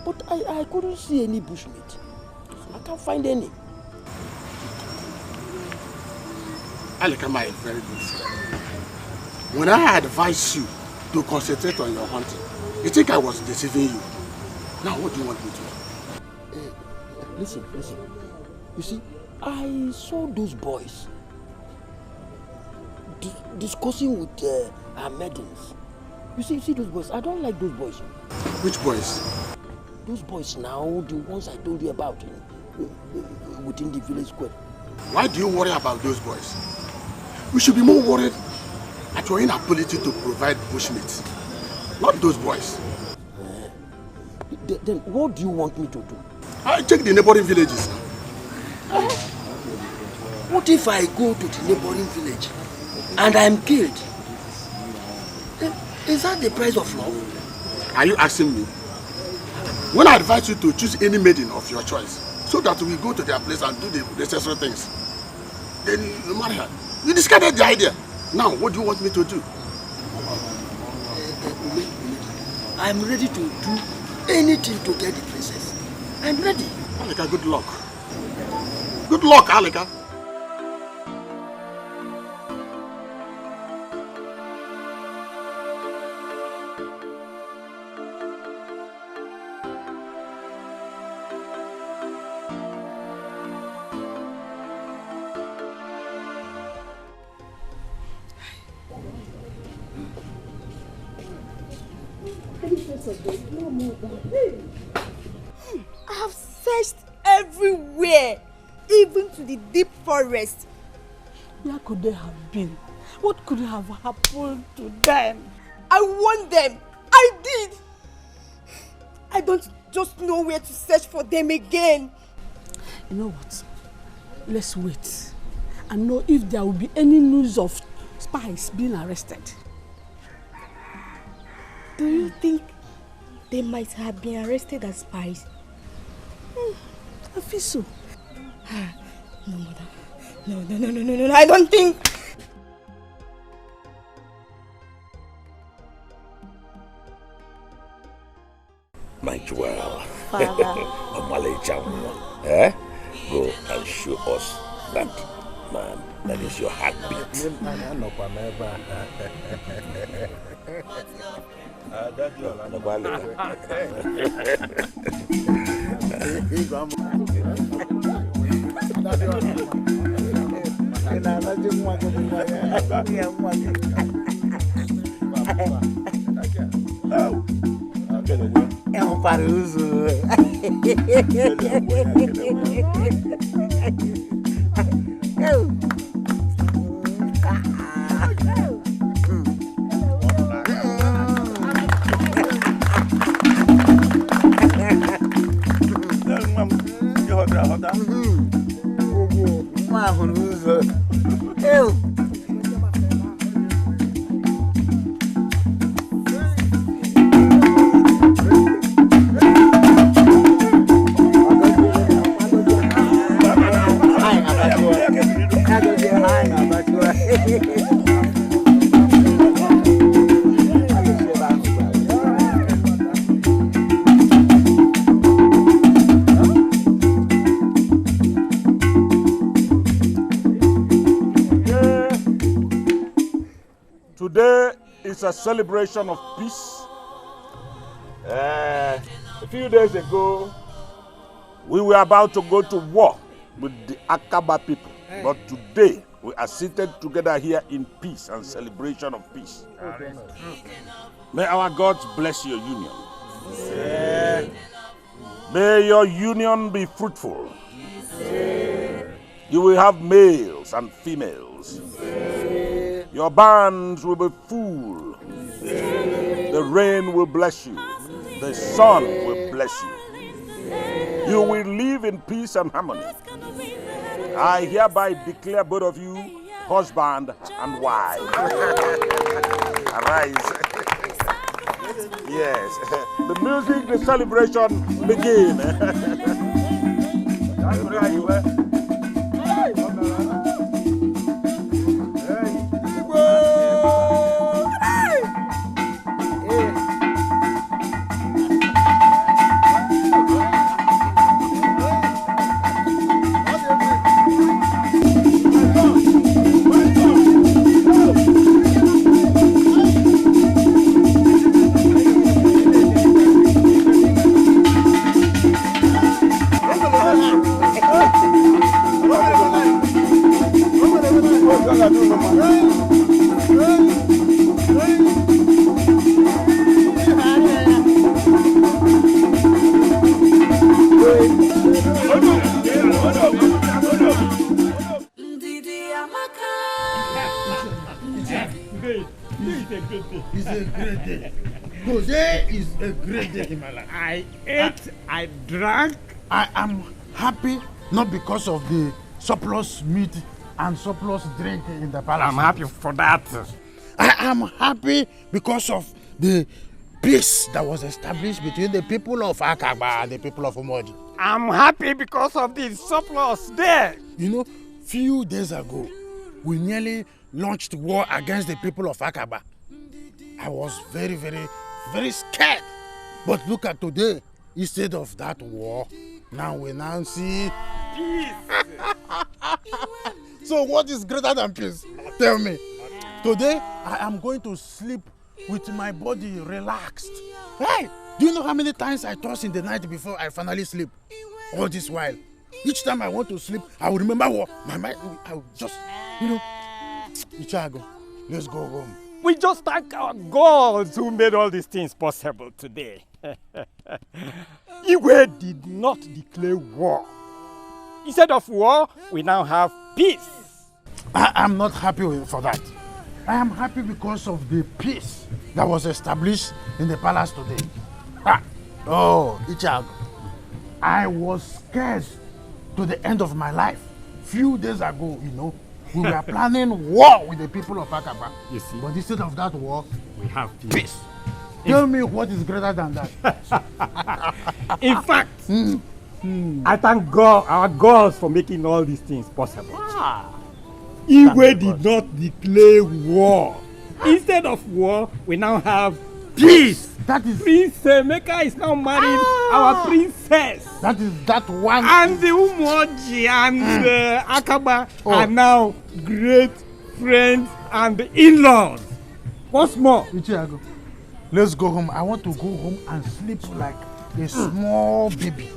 but I couldn't see any bushmeat. I can't find any. Aleka, my very good friend. When I advised you to concentrate on your hunting, you think I was deceiving you? Now, what do you want me to do? Listen. You see, I saw those boys discussing with our maidens. You see those boys? I don't like those boys. Which boys? Those boys now, the ones I told you about within the village square. Why do you worry about those boys? We should be more worried at your inability to provide bushmeat, not those boys. Then what do you want me to do? I check the neighboring villages. What if I go to the neighboring village and I'm killed? Is that the price of love? Are you asking me? When I advise you to choose any maiden of your choice, so that we go to their place and do the necessary things, then you marry her. You discarded the idea. Now, what do you want me to do? I'm ready to do anything to get the princess. I'm ready. Aleka, good luck. Good luck, Aleka. I have searched everywhere, even to the deep forest. Where could they have been? What could have happened to them? I warned them. I did. I don't just know where to search for them again. You know what? Let's wait and know if there will be any news of spies being arrested. Do you think they might have been arrested as spies? I feel so. No, mother. No, I don't think. My jewel. Father. Go and show us that man. That is your heartbeat. É um paruso. Today is a celebration of peace. A few days ago, we were about to go to war with the Akaba people. But today, we are seated together here in peace and celebration of peace. May our gods bless your union. May your union be fruitful. You will have males and females. Your barns will be full. The rain will bless you. The sun will bless you. You will live in peace and harmony. I hereby declare both of you husband and wife. Arise. Yes. The music, the celebration begin. It's a great day. Today is a great day in my life. I ate, I drank. I am happy not because of the surplus meat and surplus drink in the palace. I'm happy for that. I am happy because of the peace that was established between the people of Akaba and the people of Umoji. I'm happy because of the surplus there. You know, few days ago, we nearly launched war against the people of Akaba. I was very, very, very scared. But look at today, instead of that war, now we see peace. So what is greater than peace? Tell me. Today, I am going to sleep with my body relaxed. Hey, do you know how many times I toss in the night before I finally sleep? All this while. Each time I want to sleep, I will remember what my mind, I will just, Ichago, let's go home. We just thank our gods who made all these things possible today. Igwe did not declare war. Instead of war, we now have peace. I am not happy for that. I am happy because of the peace that was established in the palace today. Oh, Ichago, I was scared to the end of my life. Few days ago, we were planning war with the people of Akaba. You see? But instead of that war, we have peace. Tell me what is greater than that. In fact, I thank God, our gods, for making all these things possible. Igwe did not declare war. Instead of war, we now have peace. That is Prince Emeka is now marrying our princess. That is that one. And the Umoji and Akaba are now great friends and in-laws. What's more? Ichiago, let's go home. I want to go home and sleep like a small baby.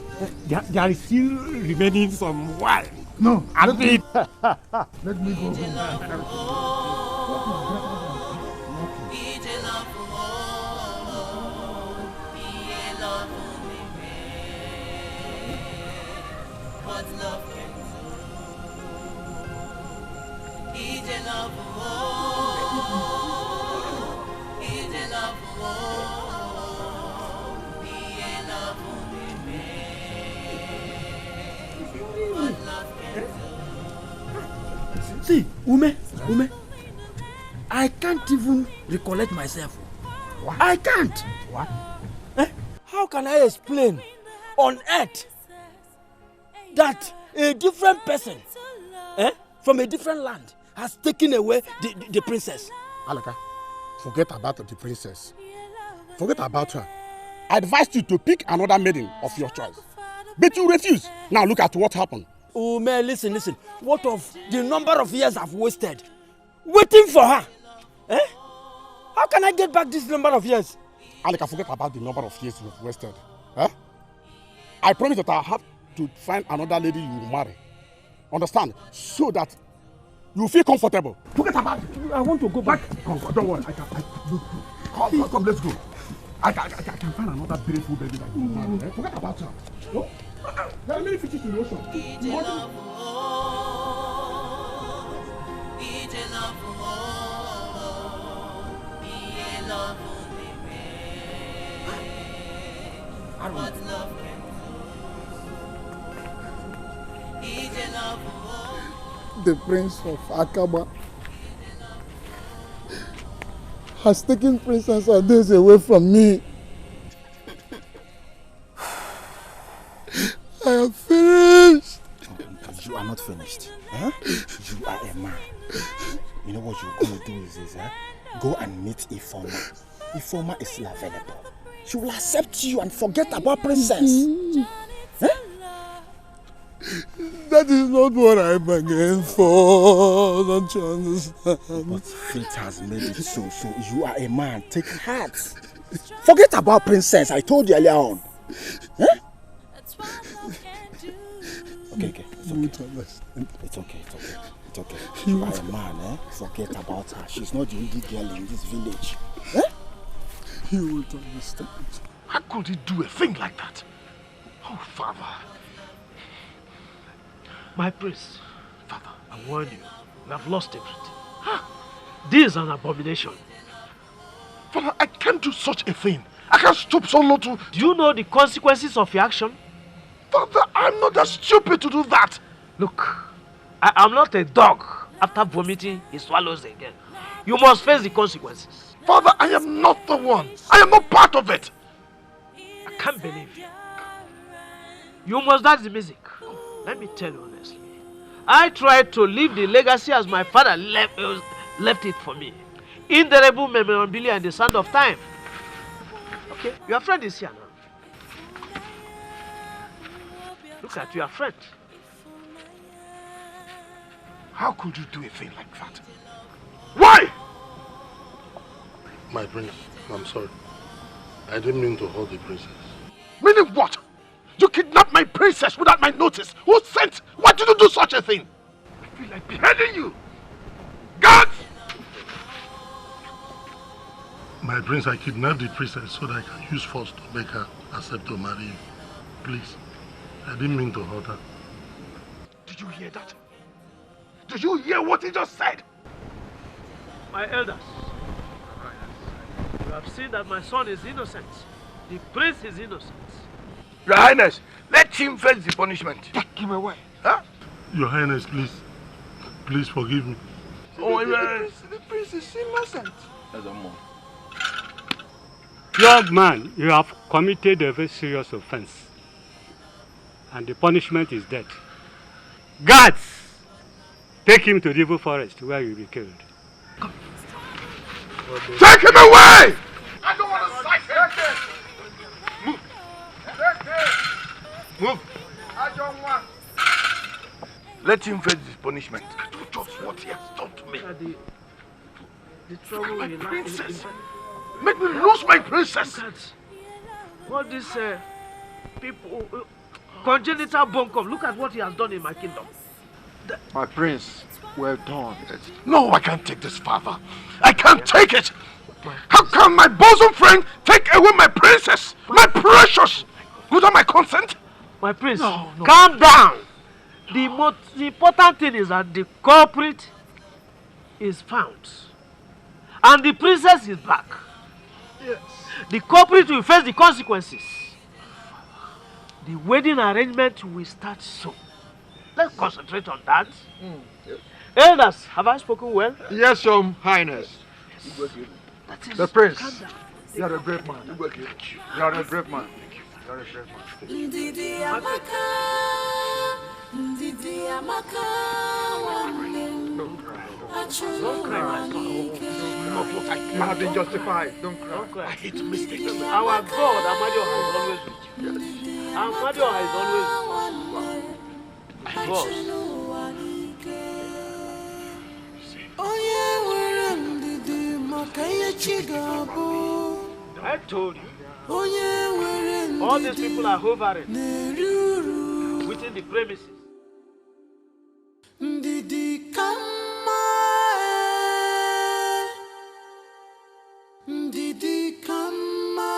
There is still remaining some wine. No, let me go home. See, Ume, I can't even recollect myself. What? I can't. What? How can I explain on earth that a different person from a different land has taken away the princess? Alaka, forget about the princess. Forget about her. I advised you to pick another maiden of your choice. But you refuse. Now look at what happened. Oh man, listen. What of the number of years I've wasted waiting for her? How can I get back this number of years? And I can forget about the number of years you've wasted. Huh? I promise that I have to find another lady you will marry. Understand? So that you feel comfortable. Forget about it. I want to go back. Come, don't worry. Come, let's go. I can find another beautiful baby that you will marry. Forget about her. No? There are many fishes in the ocean. The Prince of Akaba has taken Princess Ades away from me. I am finished. You are not finished. Huh? You are a man. You know what you're going to do is this, huh? Go and meet Ifoma. Ifoma is still available. She will accept you and forget about Princess. Huh? That is not what I bargained for. Don't you understand? But fate has made it so. So you are a man. Take heart. Forget about Princess. I told you earlier on. Huh? Okay. It's okay. You are a man, eh? Forget about her. She's not the only girl in this village. Eh? You won't understand. How could he do a thing like that? Oh, Father. My prince, Father, I warn you, you have lost everything. This is an abomination. Father, I can't do such a thing. I can't stoop so low to... Do you know the consequences of your action? Father, I'm not that stupid to do that. Look, I am not a dog. After vomiting, he swallows again. You must face the consequences. Father, I am not the one. I am not part of it. I can't believe you. You must dance the music. Let me tell you honestly. I tried to leave the legacy as my father left it for me. Indelible memorabilia in the sand of time. Okay, your friend is here now. Look at your friend. How could you do a thing like that? Why? My prince, I'm sorry. I didn't mean to hold the princess. Meaning what? You kidnapped my princess without my notice. Who sent? Why did you do such a thing? I feel like beheading you. Guards! My prince, I kidnapped the princess so that I can use force to make her accept to marry you. Please, I didn't mean to hurt her. Did you hear that? Did you hear what he just said? My elders, you have seen that my son is innocent. The prince is innocent. Your Highness, let him face the punishment. Take him away. Huh? Your Highness, please. Please forgive me. Oh, the prince is innocent. Young man, you have committed a very serious offense. And the punishment is death. Guards! Take him to the evil forest where he will be killed. Take him away! I don't want to sight him! Move! Move! I don't want. Let him face his punishment. I do just what he has done to me. The trouble my in princess. Make me lose my princess. Look at all these people, congenital bunkum. Look at what he has done in my kingdom. My prince, well done. No, I can't take this, father. I can't take it. How can my bosom friend take away my princess, my precious, without my consent? My prince, calm down. The most important thing is that the culprit is found. And the princess is back. Yes. The culprit will face the consequences. The wedding arrangement will start soon. Let's concentrate on that. Elders, have I spoken well? Yes, Your Highness. That is, the prince, you are a brave man. You are a brave man. You are a brave man. Ndidi Amaka, Ndidi Amaka, don't cry, You have been justified. Don't cry. I hate mistakes. Our God, Amadio, is always with you. Amadio is always with you. God. Oh yeah, we're ndidi I told you. All these people are hovering within the premises. Ndidi kama, ndidi kama,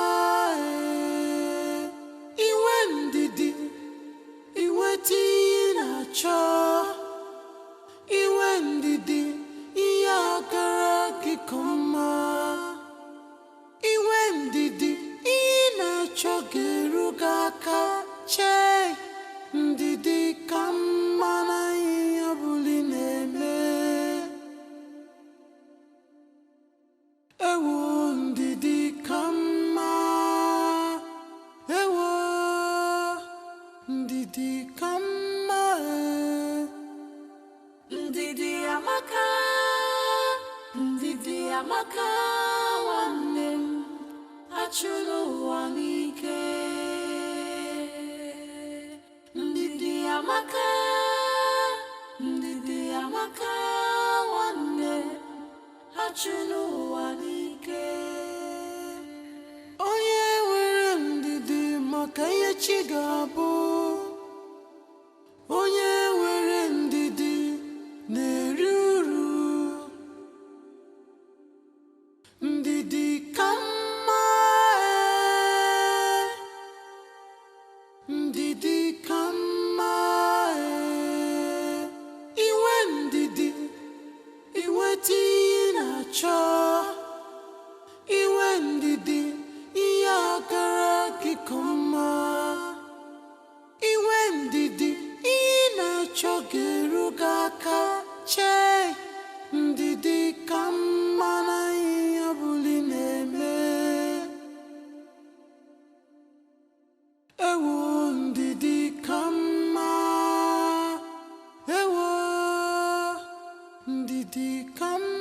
iwe ndidi, iwe tinacho, iwe ndidi, iyagara kikoma, iwe ndidi, inacho gerugaka che, ndidi kama na iyabuli neme, ewo ndidi kama, ewo ndidi kama, ndidi amaka, ndidi amaka wanem, achulu wanike. Ndidi amaka, ndidi amaka wane, achunu wanike. Onye were ndidi maka ihe chi ga-abụ. Onye were ndidi na-eri uru. Ndidi ka mma, ndidi ka mma, iwe ndidi, iwe tinacho, iwe ndidi, iyagara kikoma, iwe ndidi, inacho gerugaka che, ndidi ka mma na iyabuli neme, ewo ndidi ka mma, ewo ndidi ka mma.